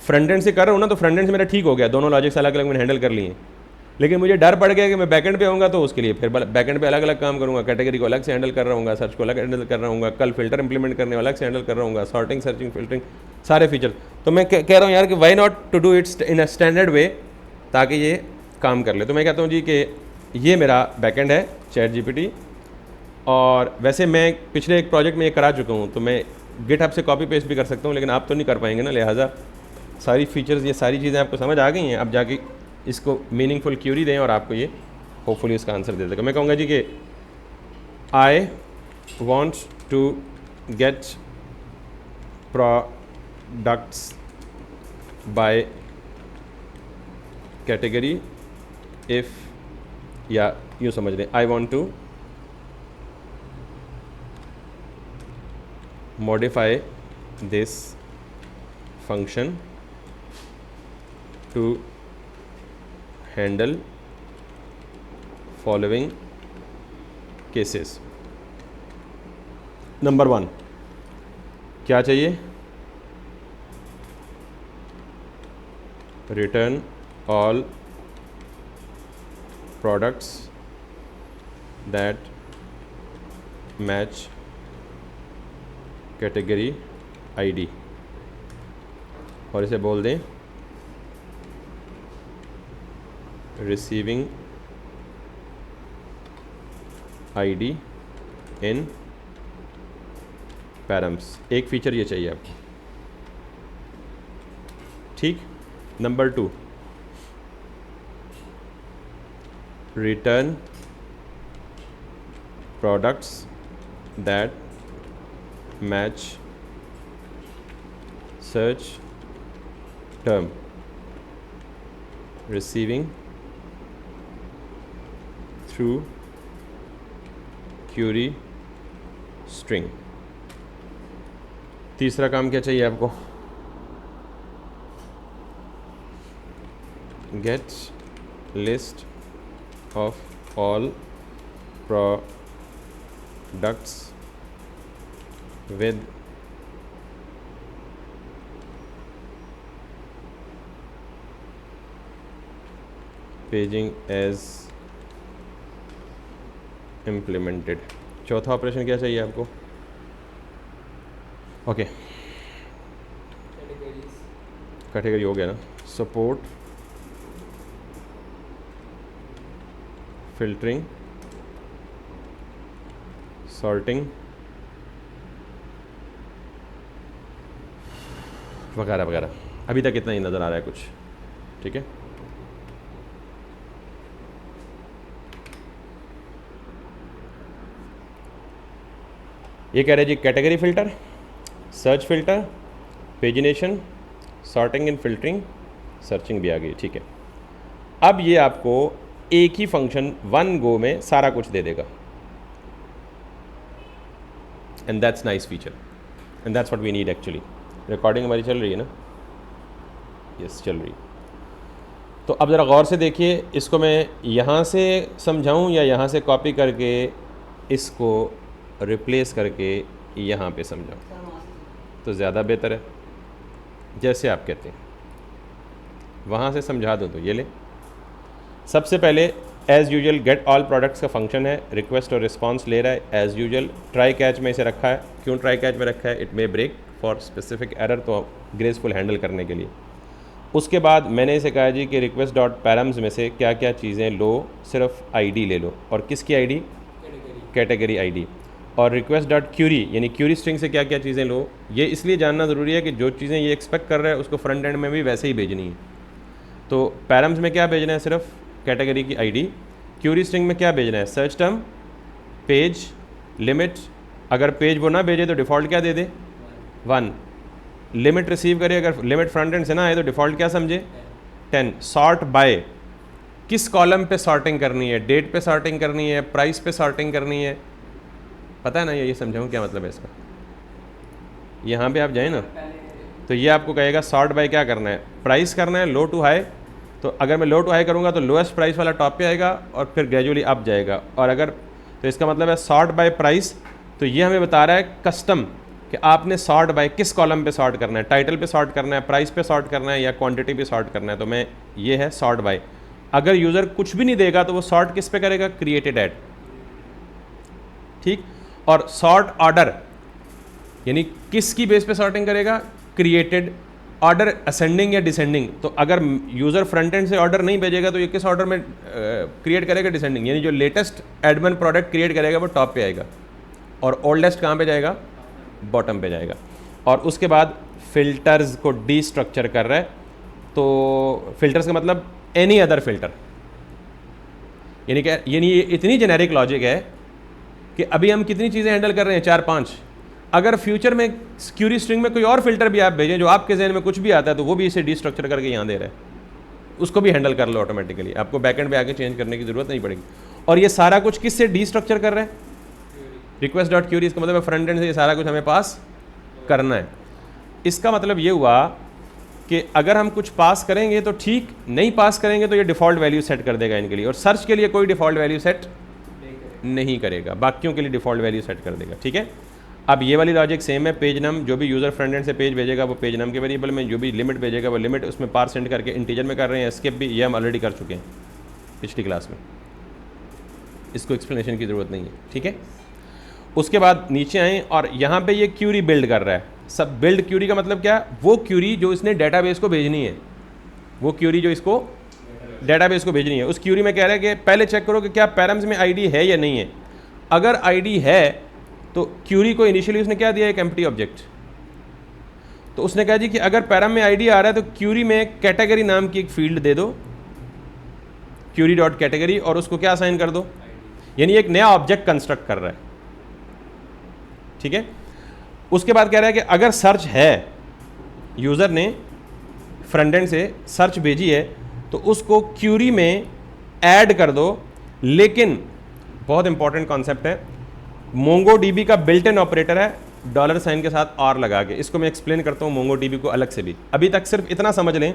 फ्रंट एंड से कर रहा हूँ ना, तो फ्रंट एंड से मेरा ठीक हो गया, दोनों लॉजिक्स अलग अलग मैंने हैंडल कर लिए। लेकिन मुझे डर पड़ गया कि मैं बैकएंड पे आऊँगा तो उसके लिए फिर बैकएंड पे अलग अलग काम करूँगा, कैटेगरी को अलग से हैंडल कर रहा हूँ, सर्च को अलग हैंडल कर रहा हूँ, कल फिल्टर इंप्लीमेंट करने अलग से हैंडल कर रहा हूँ, सॉर्टिंग सर्चिंग फिल्टरिंग सारे फीचर। तो मैं कह रहा हूँ यार कि why not to do it's in a standard way, ताकि ये काम कर ले। तो मैं कहता हूँ जी कि ये मेरा बैकएंड है चैट जीपीटी, और वैसे मैं पिछले एक प्रोजेक्ट में ये करा चुका हूँ, तो मैं गिटहब से कॉपी पेस्ट भी कर सकता हूँ, लेकिन आप तो नहीं कर पाएंगे ना, लिहाजा सारी फीचर्स ये सारी चीज़ें आपको समझ आ गई हैं। अब जाके इसको मीनिंगफुल क्यूरी दें और आपको ये होपफुली इसका आंसर दे देगा। मैं कहूँगा जी कि I want to get products by category if, या यूँ समझ लें, I want to modify this function to handle following cases। नंबर 1 क्या चाहिए, return all products that match category ID, और इसे बोल दें रिसीविंग आईडी इन पैरम्स। एक फीचर ये चाहिए आपको, ठीक। नंबर 2 return products that match search term receiving through query string। तीसरा काम क्या चाहिए आपको, get list of all products with paging as implemented। चौथा ऑपरेशन क्या चाहिए आपको, ओके कैटेगरी हो गया ना, सपोर्ट फिल्टरिंग सॉर्टिंग वगैरह वगैरह। अभी तक इतना ही नज़र आ रहा है कुछ, ठीक है। ये कह रहे जी category filter, search filter, pagination, sorting and filtering, searching भी आ गई, ठीक है। अब ये आपको एक ही फंक्शन वन गो में सारा कुछ दे देगा। And that's nice feature and that's what we need actually. Recording हमारी चल रही है ना? यस चल रही। तो अब ज़रा गौर से देखिए, इसको मैं यहाँ से समझाऊँ या यहाँ से कॉपी करके इसको रिप्लेस करके यहाँ पे समझाऊँ तो ज़्यादा बेहतर है। जैसे आप कहते हैं, वहाँ से समझा दो तो ये ले। सबसे पहले as usual gate all products का फंक्शन है, रिक्वेस्ट और रिस्पांस ले रहा है एज़ यूजुअल। ट्राई कैच में इसे रखा है। क्यों ट्राई कैच में रखा है? It may break for specific error, तो ग्रेसफुल हैंडल करने के लिए। उसके बाद मैंने इसे कहा जी कि रिक्वेस्ट डॉट पैरम्स में से क्या क्या चीज़ें लो, सिर्फ आईडी ले लो। और किसकी आईडी? Category ID. और रिक्वेस्ट डॉट क्यूरी यानी क्यूरी स्ट्रिंग से क्या क्या चीज़ें लो। ये इसलिए जानना ज़रूरी है कि जो चीज़ें ये एक्सपेक्ट कर रहा है उसको फ्रंट एंड में भी वैसे ही भेजनी है। तो पैरम्स में क्या भेजना है? सिर्फ कैटेगरी की आईडी। क्यूरी स्ट्रिंग में क्या भेजना है? Search term, page, limit. अगर पेज वो ना भेजे तो डिफ़ॉल्ट क्या दे दे? 1। लिमिट रिसीव करे, अगर लिमिट फ्रंट एंड से ना आए तो डिफ़ॉल्ट क्या समझे? 10। सॉर्ट बाय, किस कॉलम पे सॉर्टिंग करनी है? डेट पे सॉर्टिंग करनी है, प्राइस पे सॉर्टिंग करनी है? पता है ना? ये समझाऊँ क्या मतलब है इसका? यहाँ पे आप जाए ना तो ये आपको कहेगा सॉर्ट बाय क्या करना है? प्राइस करना है, लो टू हाई। तो अगर मैं लो टू हाई करूँगा तो लोएस्ट प्राइस वाला टॉप पे आएगा और फिर ग्रेजुअली अप जाएगा। और अगर तो इसका मतलब है सॉर्ट बाय प्राइस। तो ये हमें बता रहा है कस्टम कि आपने सॉर्ट बाय किस कॉलम पे सॉर्ट करना है, टाइटल पे सॉर्ट करना है, प्राइस पे सॉर्ट करना है या क्वांटिटी पे सॉर्ट करना है। तो मैं ये है सॉर्ट बाय। अगर यूज़र कुछ भी नहीं देगा तो वो सॉर्ट किस पे करेगा? Created at. ठीक। और सॉर्ट ऑर्डर यानी किसकी बेस पे सॉर्टिंग करेगा? क्रिएटेड ऑर्डर, असेंडिंग या डिसेंडिंग। तो अगर यूज़र फ्रंट एंड से ऑर्डर नहीं भेजेगा तो ये किस ऑर्डर में क्रिएट करेगा? डिसेंडिंग। यानी जो लेटेस्ट एडमिन प्रोडक्ट क्रिएट करेगा वो टॉप पे आएगा और ओल्डेस्ट कहाँ पे जाएगा? बॉटम पे जाएगा। और उसके बाद फिल्टर्स को डीस्ट्रक्चर कर रहा है। तो फिल्टर्स का मतलब एनी अदर फिल्टर, यानी क्या? यानी ये इतनी जेनेरिक लॉजिक है कि अभी हम कितनी चीज़ें हैंडल कर रहे हैं? 4-5। अगर फ्यूचर में क्यूरी स्ट्रिंग में कोई और फिल्टर भी आप भेजें जो आपके जहन में कुछ भी आता है तो वो भी इसे डीस्ट्रक्चर करके यहाँ दे रहा है, उसको भी हैंडल कर लो ऑटोमेटिकली। आपको बैकएंड पे आके चेंज करने की ज़रूरत नहीं पड़ेगी। और ये सारा कुछ किससे डीस्ट्रक्चर कर रहा है? Request dot Curie. इसका मतलब है फ्रंट एंड से ये सारा कुछ हमें पास करना है। इसका मतलब ये हुआ कि अगर हम कुछ पास करेंगे तो ठीक, नहीं पास करेंगे तो ये डिफ़ॉल्ट वैल्यू सेट कर देगा इनके लिए। और सर्च के लिए कोई डिफ़ॉल्ट वैल्यू सेट नहीं करेगा, बाकियों के लिए डिफ़ॉल्ट वैल्यू सेट कर देगा। ठीक है। अब ये वाली लॉजिक सेम है। पेज नम, जो भी यूज़र फ्रंट एंड से पेज भेजेगा वो पेज नम के वेरिएबल में, जो भी लिमिट भेजेगा वो लिमिट उसमें पार सेंड करके इंटीजर में कर रहे हैं। स्किप भी ये हम ऑलरेडी कर चुके हैं पिछली क्लास में, इसको एक्सप्लेनेशन की ज़रूरत नहीं है। ठीक है। उसके बाद नीचे आएँ और यहाँ पे ये क्यूरी बिल्ड कर रहा है। सब बिल्ड क्यूरी का मतलब क्या? वो क्यूरी जो इसने डेटाबेस को भेजनी है, वो क्यूरी जो इसको डेटाबेस को भेजनी है। उस क्यूरी में कह रहा है कि पहले चेक करो कि क्या पैरम्स में आईडी है या नहीं है। अगर आईडी है तो क्यूरी को इनिशियली उसने क्या दिया? एक एम्प्टी ऑब्जेक्ट। तो उसने कहा जी कि अगर पैरम में आईडी आ रहा है तो क्यूरी में कैटेगरी नाम की एक फील्ड दे दो, क्यूरी डॉट कैटेगरी, और उसको क्या असाइन कर दो? यानी एक नया ऑब्जेक्ट कंस्ट्रक्ट कर रहा है। ठीक है। उसके बाद कह रहा है कि अगर सर्च है, यूज़र ने फ्रंट एंड से सर्च भेजी है तो उसको क्यूरी में ऐड कर दो। लेकिन बहुत इंपॉर्टेंट कॉन्सेप्ट है, मोंगोडीबी का बिल्ट इन ऑपरेटर है डॉलर साइन के साथ और लगा के। इसको मैं एक्सप्लेन करता हूँ मोंगोडीबी को अलग से भी। अभी तक सिर्फ इतना समझ लें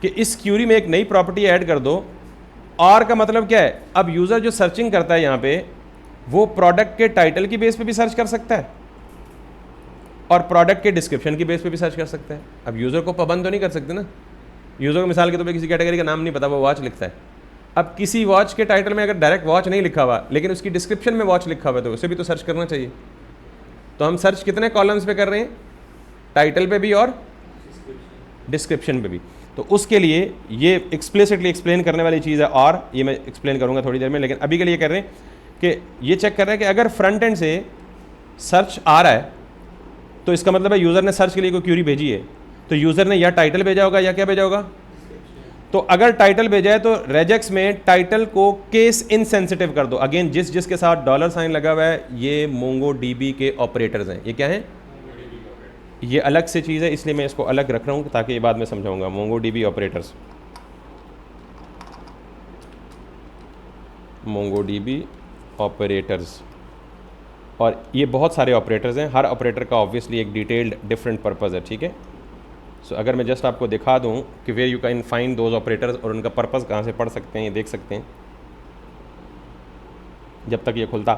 कि इस क्यूरी में एक नई प्रॉपर्टी ऐड कर दो। और का मतलब क्या है? अब यूज़र जो सर्चिंग करता है यहाँ पे वो प्रोडक्ट के टाइटल की बेस पे भी सर्च कर सकता है और प्रोडक्ट के डिस्क्रिप्शन की बेस पे भी सर्च कर सकता है। अब यूज़र को पाबंद तो नहीं कर सकते ना। यूज़र को मिसाल के तौर पे किसी कैटेगरी का नाम नहीं पता, वो वॉच लिखता है। अब किसी वॉच के टाइटल में अगर डायरेक्ट वॉच नहीं लिखा हुआ लेकिन उसकी डिस्क्रिप्शन में वॉच लिखा हुआ है तो उसे भी तो सर्च करना चाहिए। तो हम सर्च कितने कॉलम्स पे कर रहे हैं? टाइटल पे भी और डिस्क्रिप्शन पे भी। तो उसके लिए ये एक्सप्लिसिटली एक्सप्लेन करने वाली चीज़ है और ये मैं एक्सप्लेन करूँगा थोड़ी देर में। लेकिन अभी के लिए कर रहे हैं कि ये चेक कर रहे हैं कि अगर फ्रंट एंड से सर्च आ रहा है तो इसका मतलब है यूज़र ने सर्च के लिए कोई क्यूरी भेजी है तो यूज़र ने या टाइटल भेजा होगा या क्या भेजा होगा। तो अगर टाइटल भेजा है तो रेजेक्स में टाइटल को केस इनसेंसिटिव कर दो। अगेन जिसके साथ डॉलर साइन लगा हुआ है ये मोंगोडीबी के ऑपरेटर्स हैं। ये क्या हैं? ये अलग से चीज़ है, इसलिए मैं इसको अलग रख रहा हूँ ताकि ये बाद में समझाऊंगा। मोंगोडीबी ऑपरेटर्स, मोंगोडीबी ऑपरेटर्स और ये बहुत सारे ऑपरेटर्स हैं, हर ऑपरेटर का ऑब्वियसली एक डिटेल्ड डिफरेंट पर्पज़ है, ठीक है। सो अगर मैं जस्ट आपको दिखा दूं कि where you can find those operators और उनका पर्पज़ कहाँ से पढ़ सकते हैं, ये देख सकते हैं जब तक ये खुलता।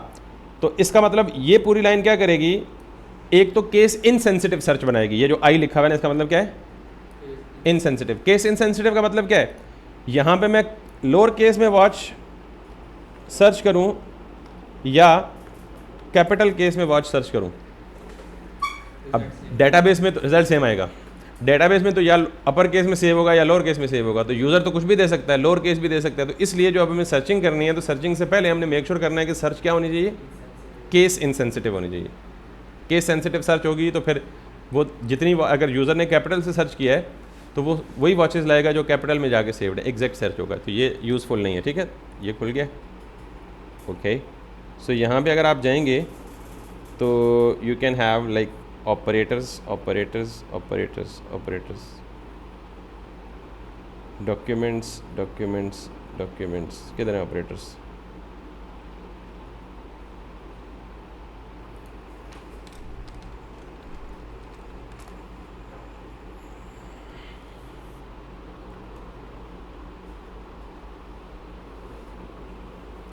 तो इसका मतलब ये पूरी लाइन क्या करेगी, एक तो केस इनसेंसिटिव सर्च बनाएगी। ये जो आई लिखा हुआ है इसका मतलब क्या है, इनसेंसिटिव। केस इनसेंसिटिव का मतलब क्या है, यहाँ पे मैं लोअर केस में वॉच सर्च करूँ या कैपिटल केस में वॉच सर्च करूँ। अब डेटाबेस में तो रिजल्ट सेम आएगा, डेटाबेस में तो या अपर केस में सेव होगा या लोअर केस में सेव होगा। तो यूज़र तो कुछ भी दे सकता है, लोअर केस भी दे सकता है। तो इसलिए जो अब हमें सर्चिंग करनी है तो सर्चिंग से पहले हमने मेक श्योर करना है कि सर्च क्या होनी चाहिए, केस इनसेंसिटिव होनी चाहिए। केस सेंसिटिव सर्च होगी तो फिर वो जितनी, अगर यूज़र ने कैपिटल से सर्च किया है तो वो वही वॉचेस लाएगा जो कैपिटल में जाके सेव्ड है, एग्जैक्ट सर्च होगा। तो ये यूज़फुल नहीं है, ठीक है। ये खुल गया, ओके। सो यहाँ पे अगर आप जाएंगे तो you can have like operators operators operators operators, documents documents documents, किधर है ऑपरेटर्स,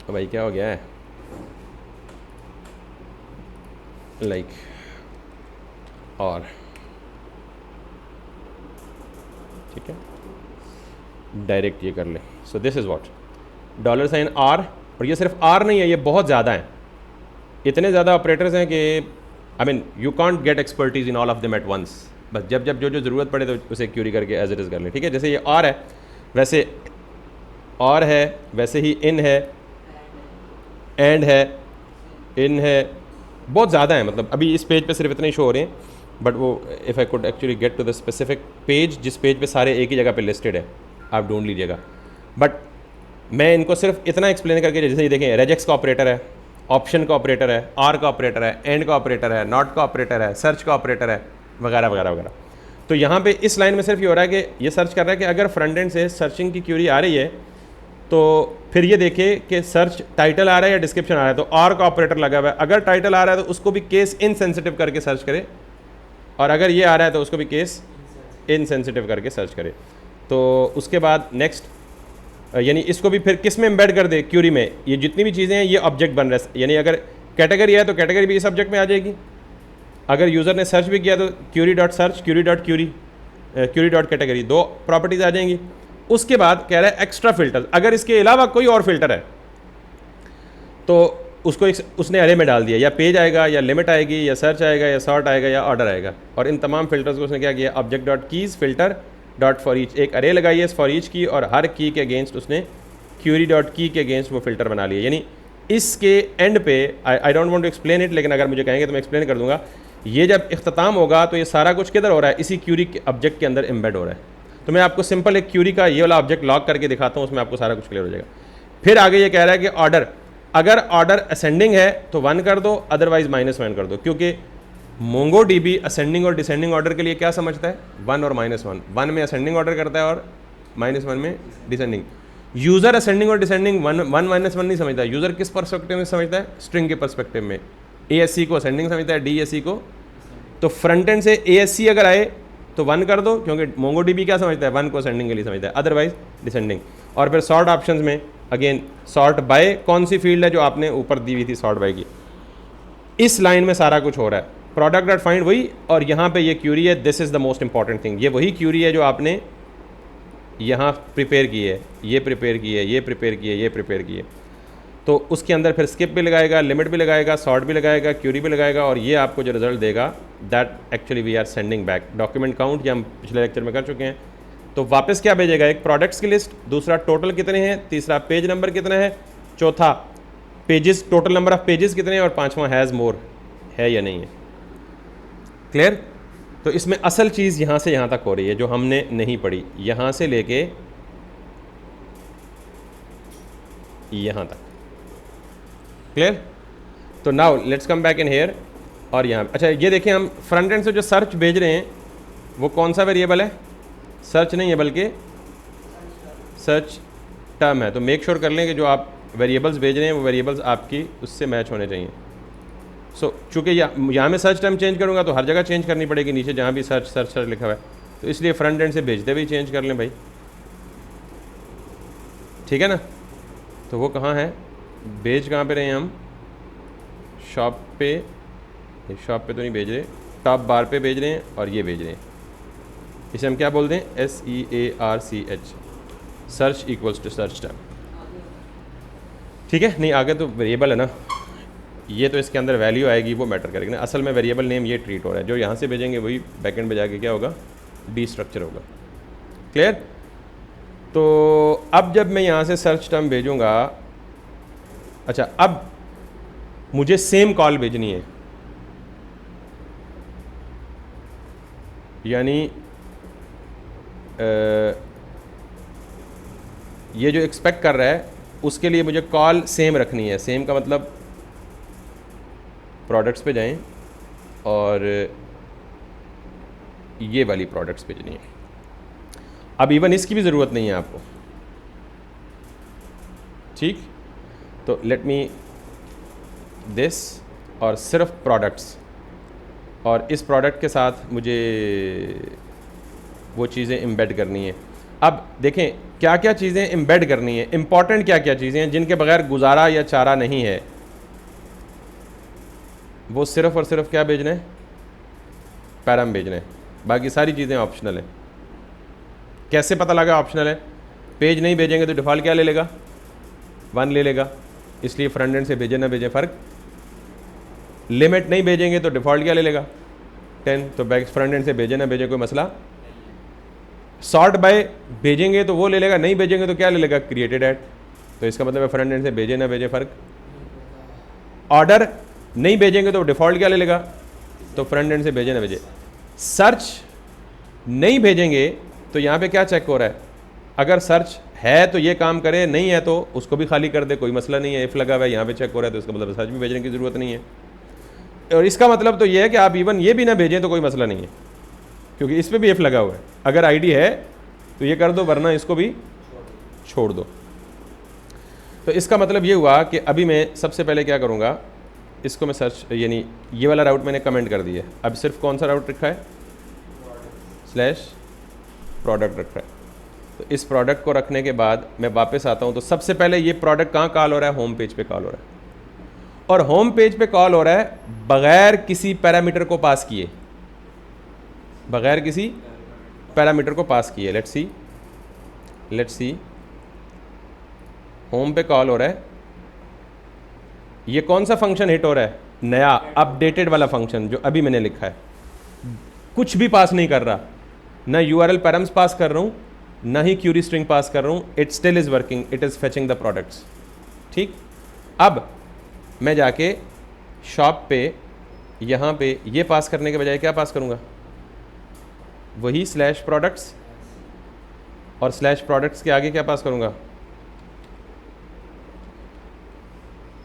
भाई क्या हो गया है, लाइक और ठीक है, डायरेक्ट ये कर ले। सो दिस इज़ व्हाट $साइन R, और ये सिर्फ R नहीं है, ये बहुत ज़्यादा है, इतने ज़्यादा ऑपरेटर्स हैं कि I mean you can't get expertise in all of them at once. बस जब जब जो जो ज़रूरत पड़े तो उसे क्यूरी करके एज इट इज़ कर ले, ठीक है। जैसे ये R है, वैसे और है, वैसे ही इन है, एंड है, इन है, बहुत ज़्यादा है। मतलब अभी इस पेज पे सिर्फ इतने ही शो हो रहे हैं, बट वो if I could actually get to the specific page, जिस पेज पे सारे एक ही जगह पे लिस्टेड है, आप ढूंढ लीजिएगा। बट मैं इनको सिर्फ इतना एक्सप्लेन करके, जैसे ये देखें, रेजेक्स का ऑपरेटर है, ऑप्शन का ऑपरेटर है, आर का ऑपरेटर है, एंड का ऑपरेटर है, नॉट का ऑपरेटर है, सर्च का ऑपरेटर है, वगैरह वगैरह वगैरह। तो यहाँ पे इस लाइन में सिर्फ ये हो रहा है कि ये सर्च कर रहा है कि अगर फ्रंट एंड से सर्चिंग की क्यूरी आ रही है तो फिर ये देखे कि सर्च टाइटल आ रहा है या डिस्क्रिप्शन आ रहा है। तो आर का ऑपरेटर लगा हुआ है, अगर टाइटल आ रहा है तो उसको भी केस इनसेंसिटिव करके सर्च करे, और अगर ये आ रहा है तो उसको भी केस इनसेंसिटिव करके सर्च करे। तो उसके बाद नेक्स्ट, यानी इसको भी फिर किस में एम्बेड कर दे, क्यूरी में। ये जितनी भी चीज़ें हैं ये ऑब्जेक्ट बन रहा है, यानी अगर कैटेगरी है तो कैटेगरी भी इस ऑब्जेक्ट में आ जाएगी। अगर यूज़र ने सर्च भी किया तो query dot search, query dot query, query dot category, दो प्रॉपर्टीज़ आ जाएंगी। उसके बाद कह रहा है एक्स्ट्रा फिल्टर, अगर इसके अलावा कोई और फिल्टर है तो उसको उसने अरे में डाल दिया, या पेज आएगा या लिमिट आएगी या सर्च आएगा या सॉर्ट आएगा या ऑर्डर आएगा। और इन तमाम फिल्टर्स को उसने क्या किया, object dot keys filter dot for each, एक अरे लगाई है फॉर ईच की, और हर की के अगेंस्ट उसने क्यूरी डॉट की के अगेंस्ट वो फिल्टर बना लिया। यानी इसके एंड पे I don't want to explain it, लेकिन अगर मुझे कहेंगे तो मैं एक्सप्लेन कर दूंगा। ये जब इख्तिताम होगा तो ये सारा कुछ किधर हो रहा है, इसी क्यूरी के ऑब्जेक्ट के अंदर एम्बेड हो रहा है। तो मैं आपको सिंपल एक क्यूरी का ये वाला ऑब्जेक्ट लॉक करके दिखाता हूँ, उसमें आपको सारा कुछ क्लियर हो जाएगा। फिर आगे ये कह रहा है कि ऑर्डर, अगर ऑर्डर असेंडिंग है तो 1 कर दो, अदरवाइज -1 कर दो, क्योंकि मोंगोडीबी असेंडिंग और डिसेंडिंग ऑर्डर के लिए क्या समझता है, 1 और -1, 1 में असेंडिंग ऑर्डर करता है और -1 में डिसेंडिंग। यूज़र असेंडिंग और डिसेंडिंग 1 -1 नहीं समझता। यूज़र किस पर्सपेक्टिव में समझता है, स्ट्रिंग के पर्सपेक्टिव में। ASC को असेंडिंग समझता है, DSC को। तो फ्रंट एंड से ASC अगर आए तो 1 कर दो, क्योंकि मोंगोडीबी क्या समझता है, 1 को असेंडिंग के लिए समझता है, अदरवाइज डिसेंडिंग। और फिर सॉर्ट ऑप्शंस में अगेन सॉर्ट बाय कौन सी फील्ड है जो आपने ऊपर दी हुई थी सॉर्ट बाय की। इस लाइन में सारा कुछ हो रहा है। प्रोडक्ट डॉट फाइंड वही, और यहाँ पे ये क्यूरी है, this is the most important thing. ये वही क्यूरी है जो आपने यहाँ प्रिपेयर की है, ये प्रिपेयर की है, ये प्रिपेयर की है, ये प्रिपेयर की है। तो उसके अंदर फिर स्किप भी लगाएगा, लिमिट भी लगाएगा, सॉर्ट भी लगाएगा, क्यूरी भी लगाएगा, और ये आपको जो रिजल्ट देगा that actually we are sending back. Document count ये हम पिछले लेक्चर में कर चुके हैं। तो वापस क्या भेजेगा, एक प्रोडक्ट्स की लिस्ट, दूसरा टोटल कितने हैं, तीसरा पेज नंबर कितना है, चौथा pages total number of pages कितने हैं, और पांचवा हैज़ मोर है या नहीं है। क्लियर। तो इसमें असल चीज़ यहाँ से यहाँ तक हो रही है जो हमने नहीं पढ़ी, यहाँ से लेके यहाँ तक। क्लियर। तो now let's come back in here, और यहाँ अच्छा ये देखें, हम फ्रंट एंड से जो सर्च भेज रहे हैं वो कौन सा वेरिएबल है, सर्च नहीं है बल्कि सर्च टर्म है। तो मेक श्योर कर लें कि जो आप वेरिएबल्स भेज रहे हैं वो वेरिएबल्स आपकी उससे मैच होने चाहिए। सो चूँकि यहाँ मैं सर्च टर्म चेंज करूँगा तो हर जगह चेंज करनी पड़ेगी, नीचे जहाँ भी सर्च सर्च सर्च लिखा हुआ है, तो इसलिए फ्रंट एंड से भेजते हुए चेंज कर लें भाई, ठीक है ना। तो वो कहाँ है, भेज कहाँ पे रहे हैं हम, शॉप पे तो नहीं भेज रहे, टॉप बार पे भेज रहे हैं और ये भेज रहे हैं, इसे हम क्या बोलते हैं, SEARCH, search equals to search term, ठीक है। नहीं आगे तो वेरिएबल है ना, ये तो इसके अंदर वैल्यू आएगी वो मैटर करेगी ना, असल में वेरिएबल नेम ये ट्रीट हो रहा है, जो यहाँ से भेजेंगे वही बैकएंड पे जाके क्या होगा, डीस्ट्रक्चर होगा, क्लियर। तो अब जब मैं यहाँ से सर्च टर्म भेजूँगा, अच्छा अब मुझे सेम कॉल भेजनी है, यानी ये जो एक्सपेक्ट कर रहा है उसके लिए मुझे कॉल सेम रखनी है। सेम का मतलब प्रोडक्ट्स पे जाएं और ये वाली प्रोडक्ट्स भेजनी है। अब इवन इसकी भी ज़रूरत नहीं है आपको, ठीक। तो लेट मी दिस और सिर्फ प्रोडक्ट्स, और इस प्रोडक्ट के साथ मुझे वो चीज़ें एम्बेड करनी है। अब देखें क्या क्या चीज़ें एम्बेड करनी है, इंपॉर्टेंट क्या क्या चीज़ें हैं जिनके बगैर गुजारा या चारा नहीं है, वो सिर्फ़ और सिर्फ क्या भेजना है, पैराम भेजना है, बाकी सारी चीज़ें ऑप्शनल हैं। कैसे पता लगा ऑप्शनल है, पेज नहीं भेजेंगे तो डिफ़ॉल्ट क्या ले लेगा, 1 ले लेगा, इसलिए फ्रंट एंड से भेजे ना भेजे फ़र्क, लिमिट नहीं भेजेंगे तो डिफ़ॉल्ट क्या ले लेगा, 10, तो बैक फ्रंट एंड से भेजे ना भेजे कोई मसला, सॉर्ट बाय भेजेंगे तो वो ले लेगा, नहीं भेजेंगे तो क्या ले लेगा, क्रिएटेड एट, तो इसका मतलब है फ्रंट एंड से भेजे ना भेजे फ़र्क। ऑर्डर नहीं भेजेंगे तो डिफ़ॉल्ट क्या ले लेगा, तो फ्रंट एंड से भेजे ना भेजे। सर्च नहीं भेजेंगे तो यहाँ पे क्या चेक हो रहा है, अगर सर्च है तो ये काम करे, नहीं है तो उसको भी खाली कर दे, कोई मसला नहीं है, इफ़ लगा हुआ है यहाँ पे चेक हो रहा है तो इसका मतलब सर्च भी भेजने की ज़रूरत नहीं है। और इसका मतलब तो ये है कि आप इवन ये भी ना भेजें तो कोई मसला नहीं है, क्योंकि इस पर भी इफ़ लगा हुआ है, अगर आईडी है तो ये कर दो, वरना इसको भी छोड़ दो। तो इसका मतलब ये हुआ कि अभी मैं सबसे पहले क्या करूँगा, इसको मैं सर्च, यानी ये वाला राउट मैंने कमेंट कर दिया है, अब सिर्फ कौन सा राउट रखा है, स्लैश प्रोडक्ट रखा है। तो इस प्रोडक्ट को रखने के बाद मैं वापस आता हूँ, तो सबसे पहले ये प्रोडक्ट कहाँ कॉल हो रहा है, होम पेज पे कॉल हो रहा है, और होम पेज पे कॉल हो रहा है बग़ैर किसी पैरामीटर को पास किए, बग़ैर किसी पैरामीटर को पास किए। लेट्स सी होम पे कॉल हो रहा है, ये कौन सा फंक्शन हिट हो रहा है, नया अपडेटेड वाला फंक्शन जो अभी मैंने लिखा है, कुछ भी पास नहीं कर रहा, ना URL पैराम्स पास कर रहा हूँ, ना ही क्यूरी स्ट्रिंग पास कर रहा हूँ, it still is working, it is fetching the products, ठीक। अब मैं जाके शॉप पे यहाँ पे ये पास करने के बजाय क्या पास करूँगा, वही स्लैश प्रोडक्ट्स, और स्लैश प्रोडक्ट्स के आगे क्या पास करूँगा,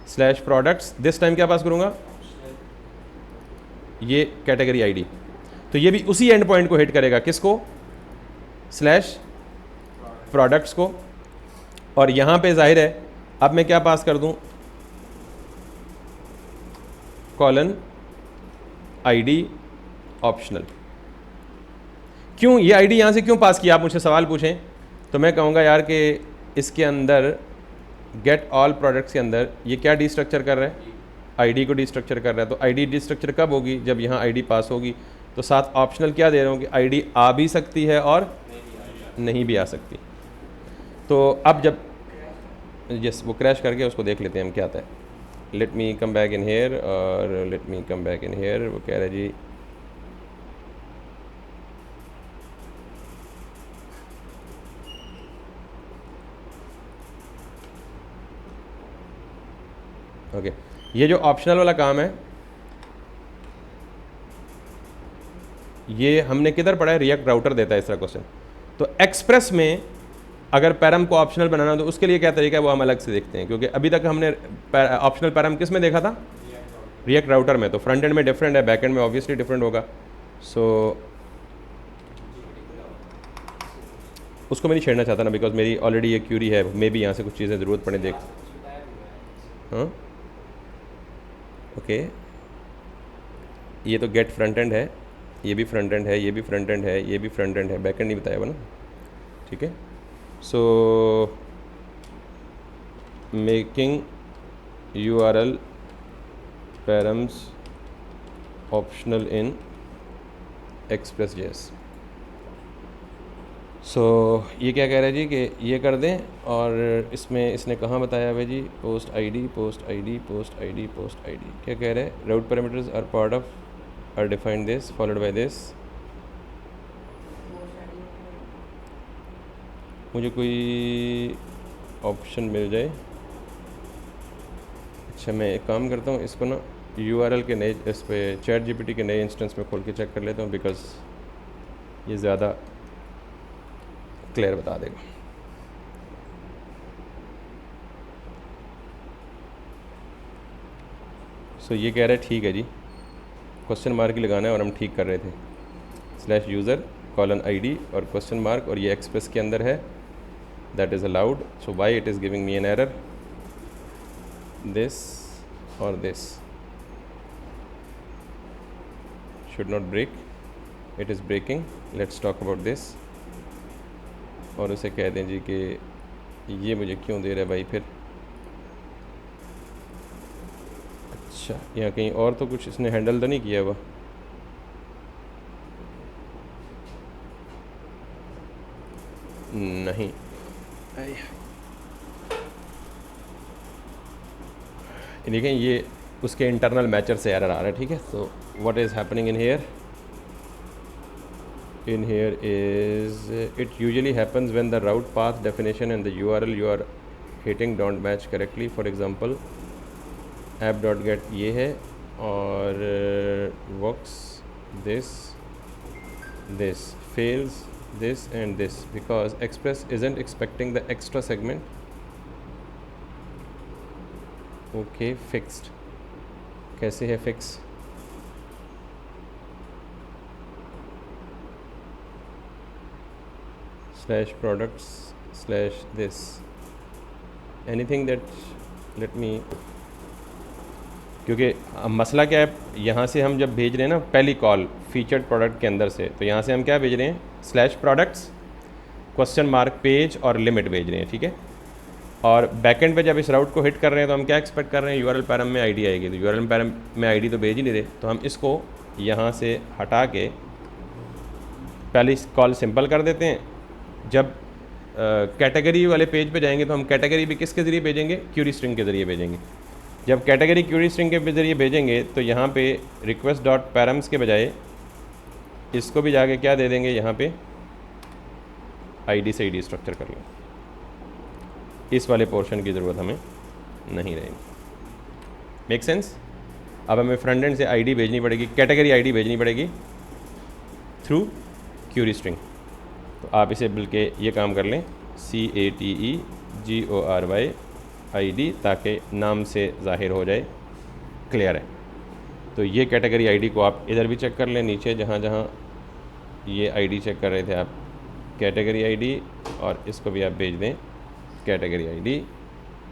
स्लैश प्रोडक्ट्स, दिस टाइम क्या पास करूँगा, ये कैटेगरी आईडी। तो ये भी उसी एंड पॉइंट को हिट करेगा, किसको, स्लैश प्रोडक्ट्स को, और यहाँ पे जाहिर है अब मैं क्या पास कर दूँ, कॉलन आईडी ऑप्शनल। क्यों ये आईडी यहाँ से क्यों पास किया, आप मुझसे सवाल पूछें तो मैं कहूँगा यार कि इसके अंदर गेट ऑल प्रोडक्ट्स के अंदर ये क्या डिस्ट्रक्चर कर रहा है, आईडी को डिस्ट्रक्चर कर रहा है। तो आईडी डिस्ट्रक्चर कब होगी, जब यहाँ आईडी पास होगी। तो साथ ऑप्शनल क्या दे रहा हूँ कि आईडी आ भी सकती है और नहीं भी आ सकती। तो अब जब यस वो क्रैश करके उसको देख लेते हैं हम क्या आता है। Let me come back in here और let me come back in here. वो कह रहा है जी ओके ये जो ऑप्शनल वाला काम है ये हमने किधर पढ़ा है, रिएक्ट राउटर देता है इस तरह क्वेश्चन। तो एक्सप्रेस में अगर पैरम को ऑप्शनल बनाना तो उसके लिए क्या तरीका है वो हम अलग से देखते हैं, क्योंकि अभी तक हमने ऑप्शनल पैरम किस में देखा था, रिएक्ट राउटर में। तो फ्रंट एंड में डिफरेंट है, बैक एंड में ऑब्वियसली डिफरेंट होगा। सो उसको मैं नहीं छेड़ना चाहता ना, बिकॉज मेरी ऑलरेडी ये क्यूरी है, मे भी यहाँ से कुछ चीज़ें ज़रूरत पड़े देख। हाँ ओके ये तो गेट फ्रंट एंड है, ये भी फ्रंट एंड है, ये भी फ्रंट एंड है, ये भी फ्रंट एंड है, बैक एंड नहीं बताया हुआ ना, ठीक है। So making URL params optional in Express.js। सो ये क्या कह रहा है जी कि ये कर दें, और इसमें इसने कहाँ बताया हुआ जी, post ID post ID post ID post ID, क्या कह रहे हैं, route parameters are part of are defined this followed by this. मुझे कोई ऑप्शन मिल जाए। अच्छा, मैं एक काम करता हूँ, इसको ना URL के नए इस पर ChatGPT के नए इंस्टेंस में खोल के चेक कर लेता हूँ, बिकॉज़ ये ज़्यादा क्लियर बता देगा। सो ये कह रहा है ठीक है जी, क्वेश्चन मार्क ही लगाना है, और हम ठीक कर रहे थे, /user:/ID और क्वेश्चन मार्क, और ये एक्सप्रेस के अंदर है, that is allowed. So Y it is giving me an error, this और this should not break, it is breaking, let's talk about this। और उसे कह दें जी कि ये मुझे क्यों दे रहा है भाई फिर। अच्छा, यहाँ कहीं और तो कुछ इसने हैंडल तो नहीं किया हुआ, नहीं, देखें ये उसके इंटरनल मैचर से एरर आ रहा है, ठीक है। So what is happening in here, in here is it usually happens when the route path definition and the URL you are hitting don't match correctly। for example app.get ये है, और works this fails this and this because Express isn't expecting the extra segment। okay, fixed, कैसे है fix, /products/this anything that let me, क्योंकि मसला क्या है, यहाँ से हम जब भेज रहे हैं ना पहली कॉल फीचर्ड प्रोडक्ट के अंदर से, तो यहाँ से हम क्या भेज रहे हैं, /products पेज और लिमिट भेज रहे हैं, ठीक है। और बैकएंड पे जब इस राउट को हिट कर रहे हैं तो हम क्या एक्सपेक्ट कर रहे हैं, URL पैरम में ID आएगी, तो URL पैरम में ID तो भेज ही नहीं रहे, तो हम इसको यहाँ से हटा के पहली कॉल सिंपल कर देते हैं। जब कैटेगरी वाले पेज पे जाएंगे तो हम कैटेगरी भी किसके ज़रिए भेजेंगे, क्यूरी स्ट्रिंग के ज़रिए भेजेंगे। जब कैटेगरी क्यूरी स्ट्रिंग के ज़रिए भेजेंगे तो यहाँ पे request.params के बजाय इसको भी जाके क्या दे देंगे, यहाँ पे ID से ID स्ट्रक्चर कर लें, इस वाले पोर्शन की ज़रूरत हमें नहीं रहेगी। Make sense. अब हमें फ्रंट एंड से ID भेजनी पड़ेगी, कैटेगरी ID भेजनी पड़ेगी थ्रू क्यूरी स्ट्रिंग। तो आप इसे बल्कि ये काम कर लें, CATEGORY ID, ताकि नाम से ज़ाहिर हो जाए, क्लियर है। तो ये कैटेगरी ID को आप इधर भी चेक कर लें, नीचे जहाँ जहाँ ये ID चेक कर रहे थे आप, कैटेगरी ID, और इसको भी आप भेज दें कैटेगरी ID,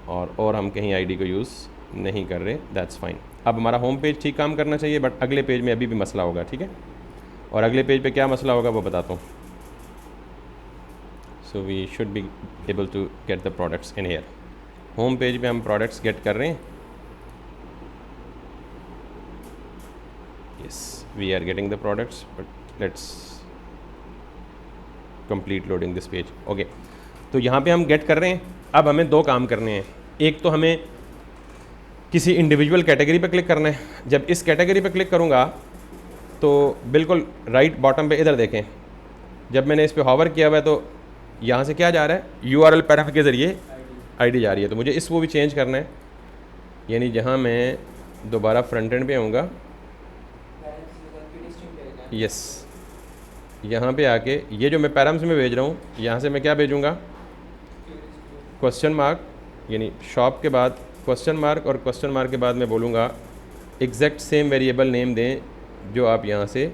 और हम कहीं ID को यूज़ नहीं कर रहे, दैट्स फाइन। अब हमारा होम पेज ठीक काम करना चाहिए, बट अगले पेज में अभी भी मसला होगा, ठीक है। और अगले पेज पे क्या मसला होगा वो बताता हूँ। So we should be able to get the products in here. Home page पे हम प्रोडक्ट्स गेट कर रहे हैं, yes we are getting the products, but let's complete loading this page. Okay, तो यहाँ पे हम गेट कर रहे हैं। अब हमें दो काम करने हैं, एक तो हमें किसी इंडिविजुअल कैटेगरी पे क्लिक करना है। जब इस कैटेगरी पे क्लिक करूँगा तो बिल्कुल राइट बॉटम पे इधर देखें, जब मैंने इस पर हॉवर किया हुआ है तो यहाँ से क्या जा रहा है, URL पैराम के ज़रिए ID जा रही है। तो मुझे इसको भी चेंज करना है, यानी जहाँ मैं दोबारा फ्रंट एंड पे आऊँगा, यस यहाँ पे आके ये जो मैं पैराम्स में भेज रहा हूँ, यहाँ से मैं क्या भेजूँगा, क्वेश्चन मार्क, यानी शॉप के बाद क्वेश्चन मार्क, और क्वेश्चन मार्क के बाद मैं बोलूँगा एग्जैक्ट सेम वेरिएबल नेम दें जो आप यहाँ से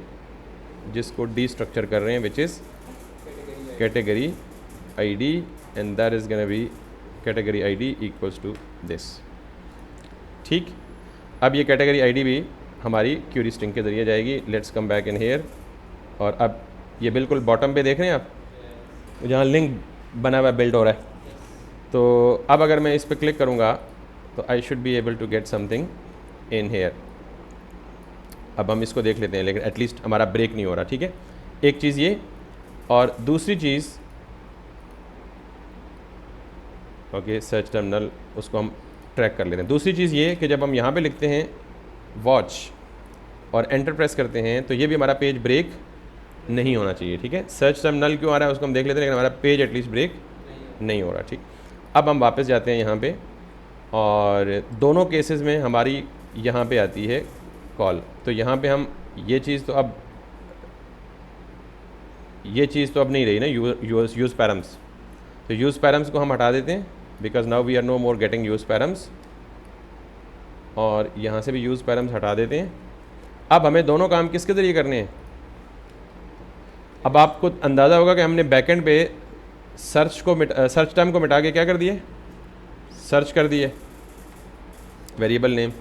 जिसको डी स्ट्रक्चर कर रहे हैं, which is category ID, and that is gonna be category ID equals to this. ठीक, अब ये कैटेगरी ID भी हमारी क्यूरी स्ट्रिंग के ज़रिए जाएगी। Let's come back in here, और अब ये बिल्कुल बॉटम पे देख रहे हैं आप, जहाँ लिंक बना हुआ बिल्ड हो रहा है। तो अब अगर मैं इस पर क्लिक करूँगा तो I should be able to get something in here. अब हम इसको देख लेते हैं, लेकिन एटलीस्ट हमारा ब्रेक नहीं हो रहा, ठीक है। एक चीज़ ये, और दूसरी चीज़ ओके सर्च टर्मिनल, उसको हम ट्रैक कर लेते हैं। दूसरी चीज़ ये कि जब हम यहाँ पे लिखते हैं वॉच और एंटर प्रेस करते हैं तो ये भी हमारा पेज ब्रेक नहीं होना चाहिए, ठीक है। सर्च टर्मिनल क्यों आ रहा है उसको हम देख लेते हैं, लेकिन हमारा पेज एटलीस्ट ब्रेक नहीं हो रहा, ठीक। अब हम वापस जाते हैं यहाँ पे, और दोनों केसेस में हमारी यहाँ पे आती है कॉल। तो यहाँ पे हम ये चीज़ तो अब नहीं रही ना, यूज़ पैरम्स। तो यूज़ पैरम्स को हम हटा देते हैं, because now we are no more getting use params, और यहाँ से भी यूज़ पैरम्स हटा देते हैं। अब हमें दोनों काम किसके ज़रिए करने हैं। अब आपको अंदाज़ा होगा कि हमने बैकएंड पे सर्च टर्म को मिटा के क्या कर दिए, सर्च कर दिए वेरिएबल नेम,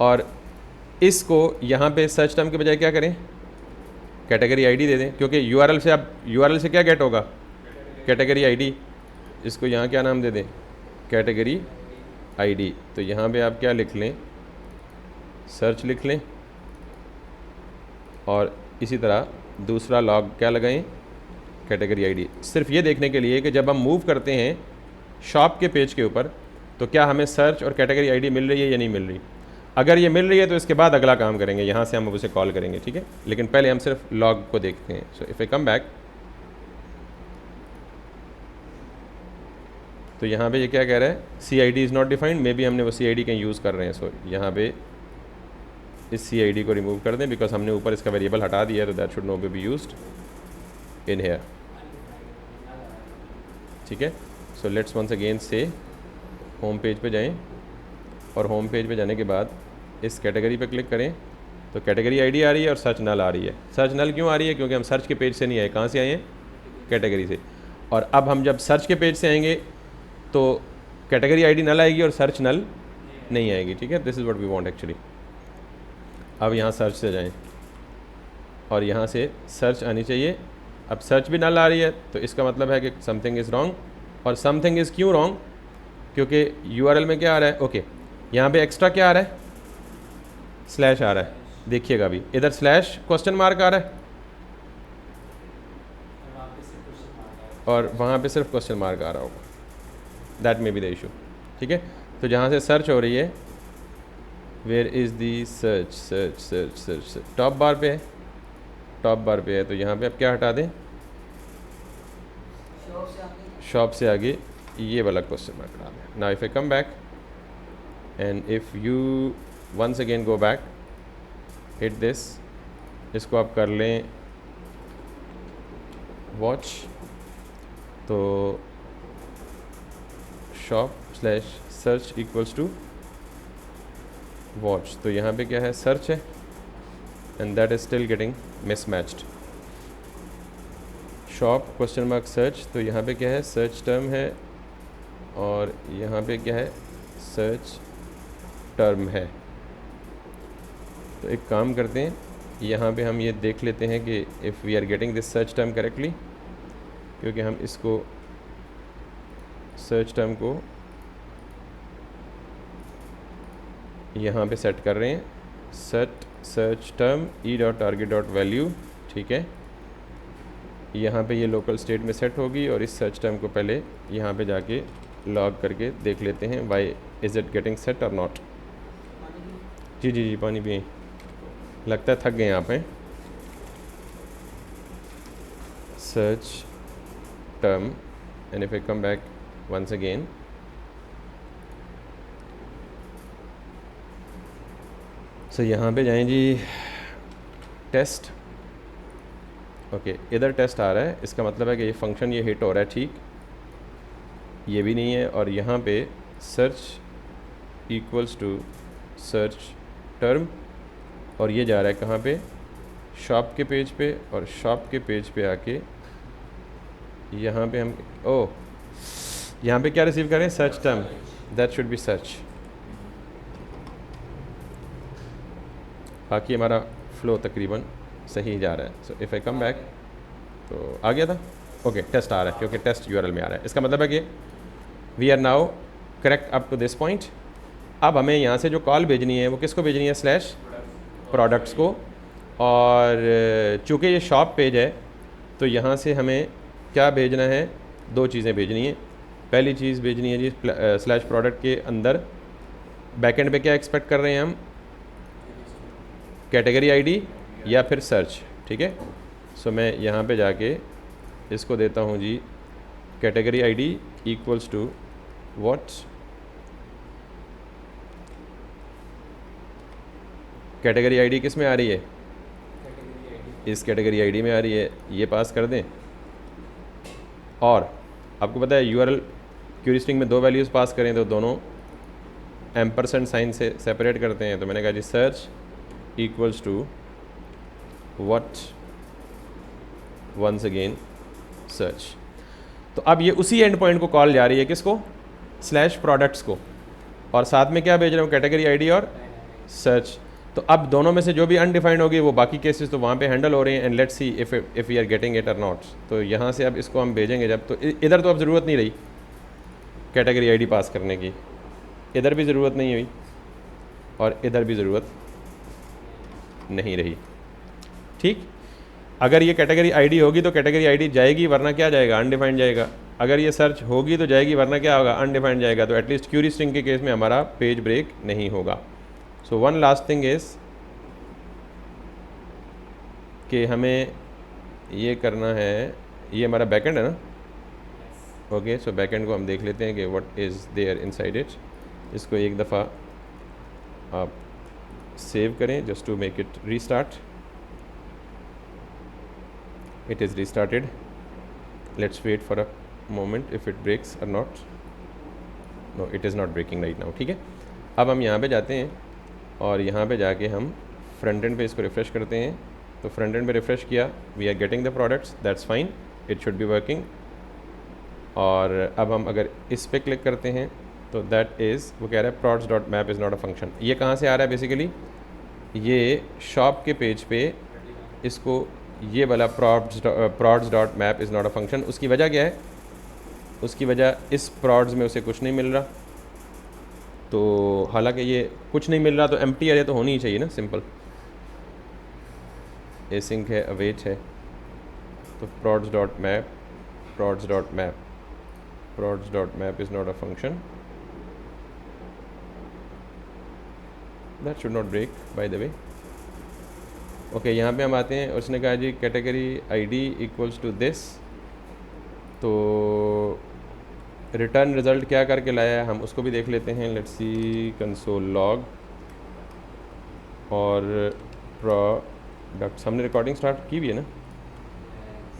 और इसको यहाँ पे सर्च टर्म के बजाय क्या करें, कैटेगरी आईडी दे दें, क्योंकि यूआरएल से अब यूआरएल से क्या गेट होगा, कैटेगरी आईडी। इसको यहाँ क्या नाम दे दें, कैटेगरी आईडी। तो यहाँ पे आप क्या लिख लें, सर्च लिख लें, और इसी तरह दूसरा लॉग क्या लगाएं, कैटेगरी आईडी। सिर्फ ये देखने के लिए कि जब हम मूव करते हैं शॉप के पेज के ऊपर तो क्या हमें सर्च और कैटेगरी आईडी मिल रही है या नहीं मिल रही। अगर ये मिल रही है तो इसके बाद अगला काम करेंगे, यहाँ से हम उसे कॉल करेंगे, ठीक है। लेकिन पहले हम सिर्फ लॉग को देखते हैं। सो इफ़ आई कम बैक, तो यहाँ पे ये क्या कह रहा है, CID is not defined. May be हमने वो CID कहीं यूज़ कर रहे हैं। सो यहाँ पे इस CID को रिमूव कर दें, बिकॉज हमने ऊपर इसका वेरिएबल हटा दिया है, तो that should no be used in here, ठीक है। सो लेट्स वंस अगेन से होम पेज पे जाएं, और होम पेज पे जाने के बाद इस कैटेगरी पे क्लिक करें तो कैटेगरी आईडी आ रही है और सर्च नल आ रही है। सर्च नल क्यों आ रही है, क्योंकि हम सर्च के पेज से नहीं आए। कहाँ से आए हैं, कैटेगरी से। और अब हम जब सर्च के पेज से आएंगे तो कैटेगरी आईडी नल आएगी और सर्च नल नहीं आएगी, ठीक है। This is what we want actually. अब यहाँ सर्च से जाएं और यहाँ से सर्च आनी चाहिए। अब सर्च भी नल आ रही है तो इसका मतलब है कि समथिंग इज़ रॉन्ग। और समथिंग इज़ क्यों रॉन्ग, क्योंकि यूआरएल में क्या आ रहा है, ओके यहाँ पे एक्स्ट्रा क्या आ रहा है, स्लैश आ रहा है। देखिएगा अभी इधर स्लैश क्वेश्चन मार्क आ रहा है और वहाँ पे सिर्फ क्वेश्चन मार्क आ रहा होगा। That may be the issue, ठीक है। तो जहाँ से सर्च हो रही है, where is the search, search search search, top bar पे है, टॉप बार पे है। तो यहाँ पे अब क्या हटा दें, शॉप से आगे ये वाला क्वेश्चन मार्क हटा दें। Now if I come back and if you once again go back, hit this, इसको आप कर लें वॉच, तो shop slash search equals to watch. तो यहाँ पे क्या है, सर्च है, and that is still getting mismatched. Shop question mark search, तो यहाँ पे क्या है, सर्च टर्म है, और यहाँ पे क्या है, सर्च टर्म है। तो एक काम करते हैं, यहाँ पे हम ये देख लेते हैं कि if we are getting this search term correctly, क्योंकि हम इसको सर्च टर्म को यहाँ पे सेट कर रहे हैं, सेट सर्च टर्म e.target.value, ठीक है। यहाँ पे ये लोकल स्टेट में सेट होगी, और इस सर्च टर्म को पहले यहाँ पे जाके लॉग करके देख लेते हैं, why is it getting set or not. जी जी जी, पानी पिए, लगता है थक गए यहाँ पे। Search term, and if I come back once again, so यहाँ पे जाएं जी, टेस्ट, ओके इधर टेस्ट आ रहा है, इसका मतलब है कि ये फंक्शन ये हिट हो रहा है, ठीक। ये भी नहीं है, और यहाँ पे search equals to search term, और ये जा रहा है कहाँ पे, शॉप के पेज पे, और शॉप के पेज पे आके यहाँ पे हम यहाँ पे क्या रिसीव करें, search term, that should be search. बाकी हमारा फ़्लो तकरीबन सही जा रहा है। सो इफ़ आई कम बैक तो आ गया था। ओके, टेस्ट आ रहा है क्योंकि टेस्ट यूआरएल में आ रहा है। इसका मतलब है कि we are now correct up to this point. अब हमें यहाँ से जो कॉल भेजनी है वो किसको भेजनी है? स्लैश प्रोडक्ट्स को। और चूँकि ये शॉप पेज है तो यहाँ से हमें क्या भेजना है? दो चीज़ें भेजनी है। पहली चीज़ भेजनी है जी स्लैश प्रोडक्ट के अंदर बैकएंड पे क्या एक्सपेक्ट कर रहे हैं हम? कैटेगरी आईडी या फिर सर्च। ठीक है, सो मैं यहाँ पे जाके इसको देता हूँ जी category ID equals to what? Category ID किस में आ रही है? इस कैटेगरी आईडी में आ रही है, ये पास कर दें। और आपको पता है यूआरएल क्यूरी स्ट्रिंग में दो वैल्यूज़ पास करें तो दोनों एम्परसेंड साइन से सेपरेट करते हैं। तो मैंने कहा जी search equals to what once again search. तो अब ये उसी एंड पॉइंट को कॉल जा रही है, किसको? स्लैश प्रोडक्ट्स को। और साथ में क्या भेज रहा हूँ? कैटेगरी आईडी और सर्च। तो अब दोनों में से जो भी अनडिफाइंड होगी वो बाकी केसेस तो वहाँ पे हैंडल हो रहे हैं। And let's see if we are getting it और नॉट। तो यहाँ से अब इसको हम भेजेंगे जब, तो इधर तो अब ज़रूरत नहीं रही कैटेगरी आईडी पास करने की, इधर भी ज़रूरत नहीं हुई और इधर भी ज़रूरत नहीं रही। ठीक, अगर ये कैटेगरी आईडी होगी तो कैटेगरी आईडी जाएगी, वरना क्या जाएगा? अनडिफाइंड जाएगा। अगर ये सर्च होगी तो जाएगी, वरना क्या होगा? अनडिफाइंड जाएगा। तो एटलीस्ट क्यूरी स्ट्रिंग के केस में हमारा पेज ब्रेक नहीं होगा। So one last thing is कि हमें ये करना है, ये हमारा बैकएंड है ना? ओके, सो बैकएंड को हम देख लेते हैं कि what is there inside it. इसको एक दफ़ा आप सेव करें just to make it restart. It is restarted. Let's wait for a moment if it breaks or not. No, it is not breaking right now. ठीक है, अब हम यहाँ पे जाते हैं और यहाँ पे जाके हम फ्रंट एंड पे इसको रिफ़्रेश करते हैं। तो फ्रंट एंड पे रिफ़्रेश किया, we are getting the products, that's fine, it should be working. और अब हम अगर इस पे क्लिक करते हैं तो दैट इज़, वो कह रहा है prods dot map is not a function. ये कहाँ से आ रहा है? बेसिकली ये शॉप के पेज पे इसको ये वाला prods dot map is not a function. उसकी वजह क्या है? उसकी वजह इस prods में उसे कुछ नहीं मिल रहा। तो हालांकि ये कुछ नहीं मिल रहा तो एम्प्टी अरे तो होनी ही चाहिए ना, सिंपल। एसिंक है, अवेट है, तो prods dot map, prods dot map, prods dot map is not a function, that should not break by the way. Okay, यहाँ पे हम आते हैं और उसने कहा जी category ID equals to this. तो रिटर्न रिज़ल्ट क्या करके लाया है हम उसको भी देख लेते हैं। लेट्स सी कंसोल लॉग और प्रोडक्ट्स। हमने रिकॉर्डिंग स्टार्ट की भी है ना?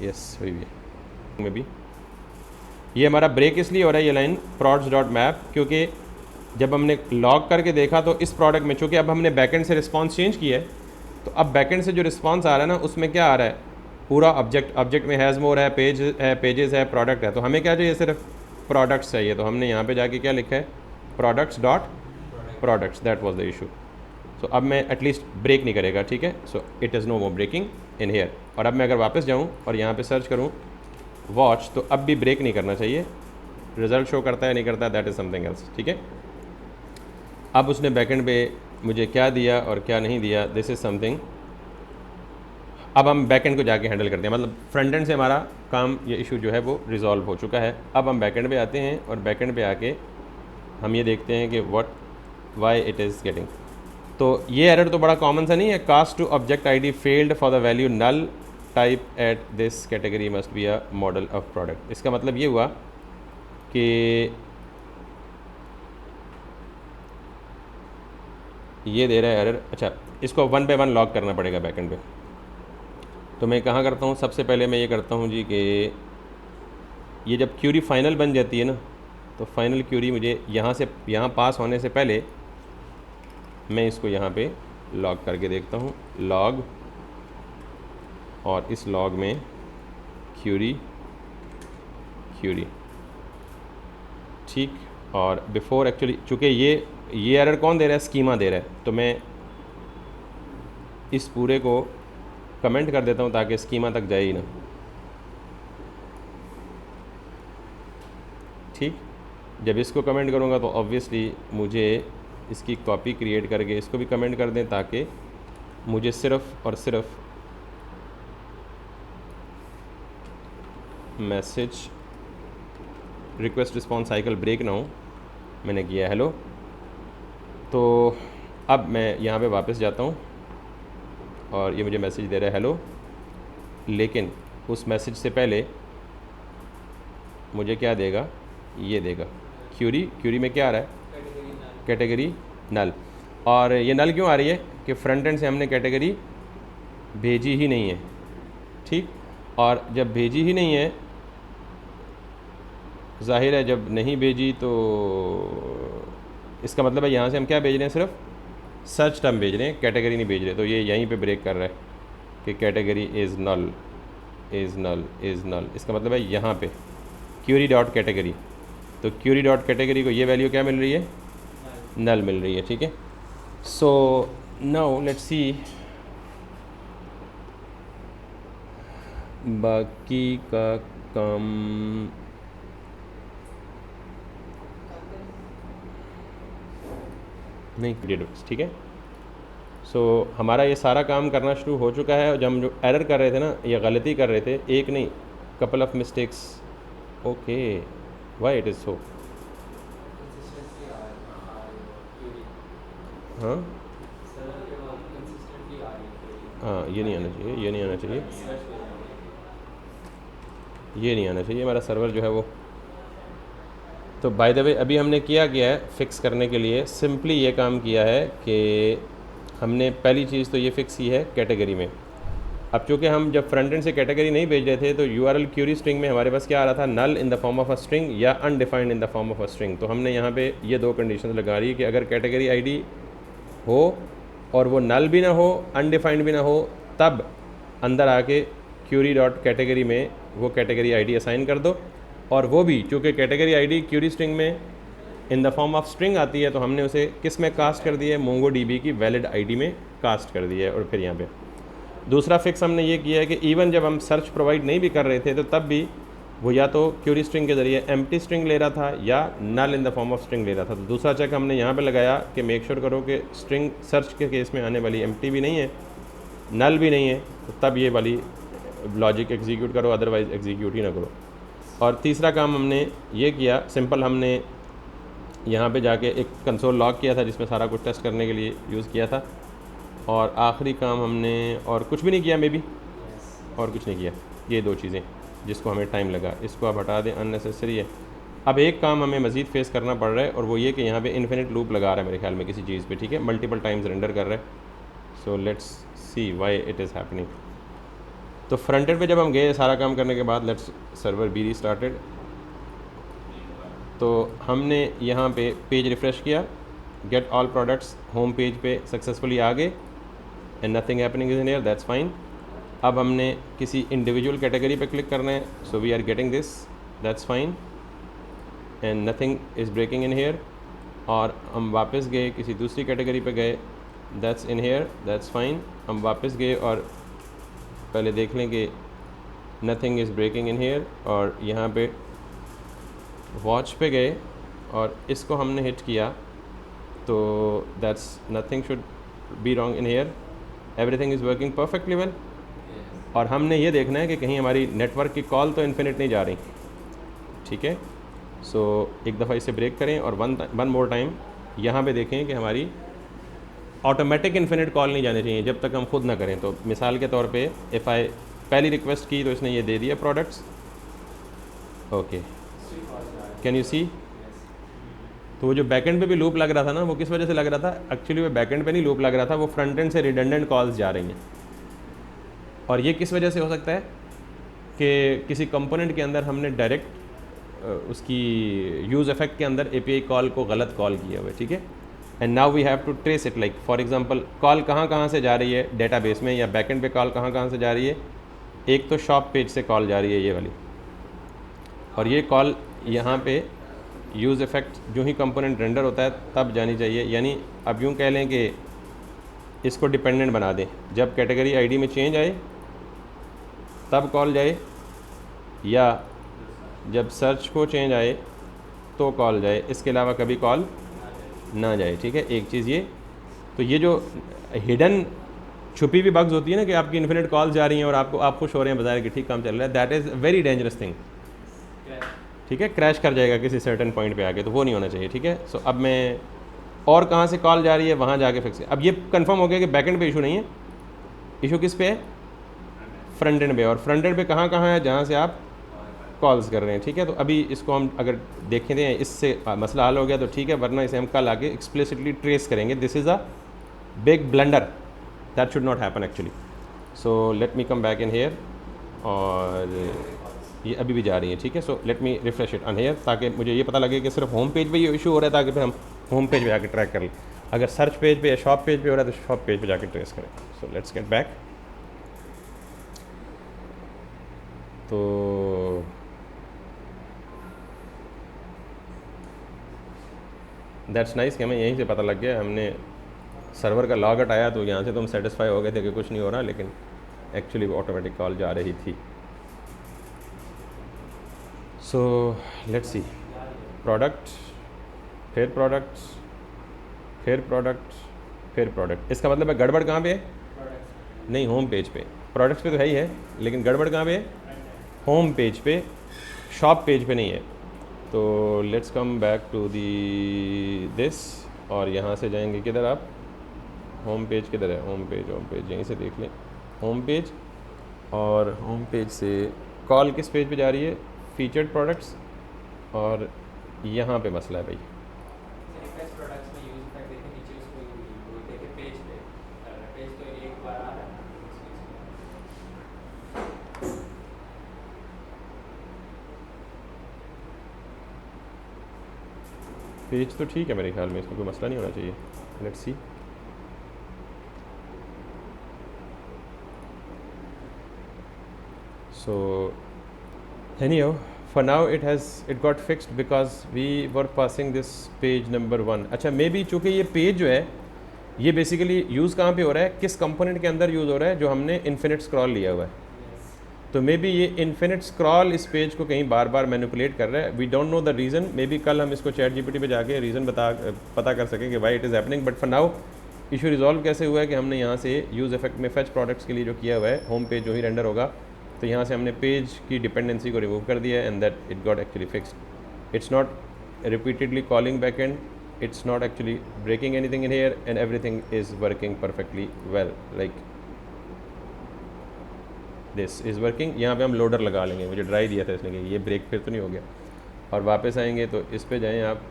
यस, हुई भी है में भी। ये हमारा ब्रेक इसलिए हो रहा है ये लाइन prods डॉट मैप, क्योंकि जब हमने लॉग करके देखा तो इस प्रोडक्ट में, चूँकि अब हमने बैकएंड से रिस्पॉन्स चेंज किया है, तो अब बैकएंड से जो रिस्पांस आ रहा है ना उसमें क्या आ रहा है? पूरा ऑब्जेक्ट में हैज़ मोर है, पेज है, पेजेस है, प्रोडक्ट है। तो हमें क्या चाहिए? सिर्फ प्रोडक्ट्स चाहिए। तो हमने यहाँ पे जाके क्या लिखा है? Products dot products, that was the issue. So अब मैं एटलीस्ट ब्रेक नहीं करेगा, ठीक है। So it is no more breaking in here. और अब मैं अगर वापस जाऊँ और यहाँ पर सर्च करूँ वॉच, तो अब भी ब्रेक नहीं करना चाहिए। रिज़ल्ट शो करता है नहीं करता, दैट इज़ समथिंग एल्स, ठीक है। अब उसने बैकएंड पे मुझे क्या दिया और क्या नहीं दिया, दिस इज़ समथिंग। अब हम बैकएंड को जाके हैंडल करते हैं, मतलब फ्रंट एंड से हमारा काम, ये इशू जो है वो रिज़ॉल्व हो चुका है। अब हम बैकएंड पे आते हैं और बैकएंड पे आके हम ये देखते हैं कि what why it is getting. तो ये एरर तो बड़ा कॉमन सा नहीं है, cast to object ID failed for the value null type at this category must be a model of product. इसका मतलब ये हुआ कि ये दे रहा है एरर। अच्छा, इसको 1 बाय 1 लॉग करना पड़ेगा बैकएंड पे। तो मैं कहाँ करता हूँ? सबसे पहले मैं ये करता हूँ जी कि ये जब क्यूरी फाइनल बन जाती है ना, तो फाइनल क्यूरी मुझे यहाँ से, यहाँ पास होने से पहले मैं इसको यहाँ पे लॉग करके देखता हूँ। लॉग, और इस लॉग में क्यूरी, ठीक। और बिफोर एक्चुअली, चूँकि ये एरर कौन दे रहा है? स्कीमा दे रहा है। तो मैं इस पूरे को कमेंट कर देता हूँ ताकि स्कीमा तक जाए ही ना। ठीक, जब इसको कमेंट करूँगा तो ऑब्वियसली मुझे इसकी कॉपी क्रिएट करके इसको भी कमेंट कर दें ताकि मुझे सिर्फ़ और सिर्फ message request response cycle break ना हो। मैंने किया हेलो, तो अब मैं यहाँ पे वापस जाता हूँ और ये मुझे मैसेज दे रहा है हेलो, लेकिन उस मैसेज से पहले मुझे क्या देगा, ये देगा क्यूरी में क्या आ रहा है, कैटेगरी नल। और ये नल क्यों आ रही है कि फ्रंट एंड से हमने कैटेगरी भेजी ही नहीं है। ठीक, और जब भेजी ही नहीं है, जाहिर है जब नहीं भेजी तो इसका मतलब है यहाँ से हम क्या भेज रहे हैं, सिर्फ सर्च टर्म भेज रहे हैं, कैटेगरी नहीं भेज रहे। तो ये यहीं पे ब्रेक कर रहा है कि category is null is null is null. इसका मतलब है यहाँ पे क्यूरी डॉट कैटेगरी, तो क्यूरी डॉट कैटेगरी को ये वैल्यू क्या मिल रही है, नल मिल रही है। ठीक है, सो नाउ लेट्स सी बाकी का काम नहीं डेटाबेस। ठीक है, सो हमारा ये सारा काम करना शुरू हो चुका है। जब हम जो एरर कर रहे थे ना, ये गलती कर रहे थे, एक नहीं couple of mistakes. Okay, why it is so. हाँ हाँ, ये नहीं आना चाहिए, ये नहीं आना चाहिए, ये नहीं आना चाहिए हमारा सर्वर जो है वो। तो बाय द वे अभी हमने क्या है फ़िक्स करने के लिए, सिंपली ये काम किया है कि हमने पहली चीज़ तो ये फ़िक्स की है कैटेगरी में। अब चूँकि हम जब फ्रंट एंड से कैटेगरी नहीं भेज रहे थे तो URL क्यूरी स्ट्रिंग में हमारे पास क्या आ रहा था, null in the form of a string या undefined in the form of a string. तो हमने यहाँ पे ये दो कंडीशन लगा रही है कि अगर कैटेगरी आईडी हो और वो नल भी ना हो, अनडिफाइंड भी ना हो, तब अंदर आके क्यूरी डॉट कैटेगरी में वो कैटेगरी आईडी असाइन कर दो। और वो भी चूँकि कैटेगरी आईडी क्यूरी स्ट्रिंग में इन द फॉर्म ऑफ स्ट्रिंग आती है, तो हमने उसे किस में कास्ट कर दिया है, MongoDB की वैलिड आईडी में कास्ट कर दिया है। और फिर यहाँ पे दूसरा फिक्स हमने ये किया है कि इवन जब हम सर्च प्रोवाइड नहीं भी कर रहे थे तो तब भी वो या तो क्यूरी स्ट्रिंग के ज़रिए एम्प्टी स्ट्रिंग ले रहा था या null in the form of string ले रहा था। तो दूसरा चेक हमने यहाँ पे लगाया कि मेक श्योर करो कि स्ट्रिंग सर्च के केस में आने वाली एम्प्टी भी नहीं है, नल भी नहीं है, तो तब ये वाली लॉजिक एग्जीक्यूट करो, अदरवाइज़ एग्जीक्यूट ही ना करो। और तीसरा काम हमने ये किया, सिंपल हमने यहाँ पे जाके एक कंसोल लॉग किया था जिसमें सारा कुछ टेस्ट करने के लिए यूज़ किया था। और आखिरी काम हमने और कुछ भी नहीं किया, मे बी और कुछ नहीं किया। ये दो चीज़ें जिसको हमें टाइम लगा, इसको आप हटा दें, अननेसेसरी है। अब एक काम हमें मज़ीद फेस करना पड़ रहा है और वो ये कि यहाँ पे इन्फिनिट लूप लगा रहा है मेरे ख्याल में किसी चीज़ पे। ठीक है, मल्टीपल टाइम्स रेंडर कर रहा है। So let's see why it is happening. तो फ्रंट एंड पे जब हम गए सारा काम करने के बाद, लेट्स सर्वर बी रीस्टार्टेड, तो हमने यहाँ पे पेज रिफ़्रेश किया, get all products home page पे सक्सेसफुली आ गए and nothing happening is in here, that's fine. अब हमने किसी इंडिविजुअल कैटेगरी पे क्लिक करना है, so we are getting this, that's fine and nothing is breaking in here. और हम वापस गए किसी दूसरी कैटेगरी पे गए, that's in here, that's fine. हम वापस गए और पहले देख लें कि nothing is breaking in here. और यहाँ पे वॉच पे गए और इसको हमने हिट किया, तो that's nothing should be wrong in here, everything is working perfectly well. और हमने ये देखना है कि कहीं हमारी नेटवर्क की कॉल तो इन्फिनिट नहीं जा रही। ठीक है, सो एक दफ़ा इसे ब्रेक करें और वन मोर टाइम यहाँ पे देखें कि हमारी ऑटोमेटिक इन्फिनिट कॉल नहीं जाने चाहिए जब तक हम खुद ना करें। तो मिसाल के तौर पे इफ़ आई पहली रिक्वेस्ट की तो इसने ये दे दिया प्रोडक्ट्स, ओके, कैन यू सी। तो वो जो बैकएंड पे भी लूप लग रहा था ना, वो किस वजह से लग रहा था, एक्चुअली वो बैकएंड पे नहीं लूप लग रहा था, वो फ्रंट एंड से रिडंडेंट कॉल्स जा रही हैं। और ये किस वजह से हो सकता है कि किसी कंपोनेंट के अंदर हमने डायरेक्ट उसकी यूज़ इफेक्ट के अंदर API कॉल को गलत कॉल किया हुआ है। ठीक है, and now we have to trace it, like for example call कहाँ से जा रही है डेटाबेस में या बैकएंड पे कॉल कहाँ से जा रही है। एक तो शॉप पेज से कॉल जा रही है ये वाली, और ये कॉल यहाँ पे यूज़ इफेक्ट जो ही कंपोनेंट रेंडर होता है तब जानी चाहिए। यानी अब यूँ कह लें कि इसको डिपेंडेंट बना दें, जब कैटेगरी आईडी में चेंज आए तब कॉल जाए, या जब सर्च को चेंज आए तो कॉल जाए, इसके अलावा कभी कॉल ना जाए। ठीक है, एक चीज़ ये, तो ये जो हिडन छुपी हुई बग्स होती है ना कि आपकी इन्फिनिट कॉल्स जा रही हैं और आप खुश हो रहे हैं बाजार कि ठीक काम चल रहा है, that is very dangerous thing. ठीक है, क्रैश कर जाएगा किसी सर्टेन पॉइंट पे आके, तो वो नहीं होना चाहिए। ठीक है, सो अब मैं और कहाँ से कॉल जा रही है वहाँ जाके फिक्स। अब ये कंफर्म हो गया कि बैक एंड पे इशू नहीं है, इशू किस पे है, फ्रंट एंड पे। और फ्रंट एंड पे कहाँ कहाँ है जहाँ से आप कॉल्स कर रहे हैं। ठीक है, तो अभी इसको हम अगर देखें दें इससे मसला हल हो गया तो ठीक है, वरना इसे हम कल आके एक्सप्लिसिटली ट्रेस करेंगे। This is a big blunder, that should not happen actually. So let me come back in here, और ये अभी भी जा रही है। ठीक है, so let me refresh it on here, ताकि मुझे ये पता लगे कि सिर्फ होम पेज पे ये इशू हो रहा है, ताकि फिर हम होम पेज पे जाके ट्रैक कर लें। अगर सर्च पेज पे या शॉप पेज पे हो रहा है तो शॉप पेज पे जाके ट्रेस करें। So let's get back. तो दैट्स नाइस कि हमें यहीं से पता लग गया, हमने सर्वर का लॉग हटाया तो यहाँ से तो हम सेटिस्फाई हो गए थे कि कुछ नहीं हो रहा, लेकिन एक्चुअली ऑटोमेटिक कॉल जा रही थी। सो लेट्स सी, प्रोडक्ट, फिर प्रोडक्ट, फिर प्रोडक्ट, फिर प्रोडक्ट। इसका मतलब है गड़बड़ कहाँ पे है, नहीं होम पेज पे। प्रोडक्ट्स पे तो है ही है, लेकिन गड़बड़ कहाँ पे है, होम पेज पे, शॉप पेज पे नहीं है। तो let's come back to the this, और यहाँ से जाएंगे किधर आप, होम पेज किधर है, होम पेज यहीं से देख लें, होम पेज। और होम पेज से कॉल किस पेज पे जा रही है, फीचर्ड प्रोडक्ट्स, और यहाँ पे मसला है भाई। पेज तो ठीक है मेरे ख्याल में, इसमें कोई मसला नहीं होना चाहिए। Let's see, so anyhow for now it got fixed because we were passing this page number 1। अच्छा, मे बी चूँकि ये पेज जो है ये बेसिकली यूज़ कहाँ पे हो रहा है, किस कंपोनेंट के अंदर यूज़ हो रहा है, जो हमने इन्फिनिट स्क्रॉल लिया हुआ है। तो मे बी ये इन्फिनिट स्क्रॉल इस पेज को कहीं बार बार मैनिपुलेट कर रहा है। We don't know the reason, maybe कल हम इसको चैट जीपीटी पे जाके रीज़न पता कर सकें कि Y it is happening. But for now issue resolve कैसे हुआ है कि हमने यहाँ से यूज़ इफेक्ट में फेच प्रोडक्ट्स के लिए जो किया हुआ है, होम पेज जो ही रेंडर होगा, तो यहाँ से हमने पेज की डिपेंडेंसी को रिमूव कर दिया है, and that it got actually fixed. It's not repeatedly calling back and, it's not actually breaking anything in here, and everything is working perfectly well, like this is working। यहाँ पे हम loader लगा लेंगे, मुझे dry दिया था इसने कि ये ब्रेक फिर तो नहीं हो गया। और वापस आएंगे तो इस पे जाएं आप,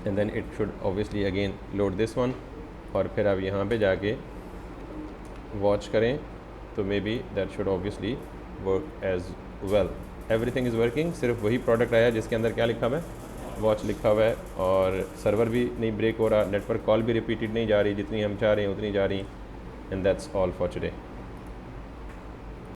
and then it should obviously again load this one, और फिर आप यहाँ पे जाके वॉच करें तो maybe that should obviously work as well. Everything is working, सिर्फ वही प्रोडक्ट आया जिसके अंदर क्या लिखा हुआ है, वॉच लिखा हुआ है, और सर्वर भी नहीं ब्रेक हो रहा, नेटवर्क कॉल भी रिपीटेड नहीं जा रही, जितनी हम चाह रहे हैं उतनी जा रही, and that's all for today.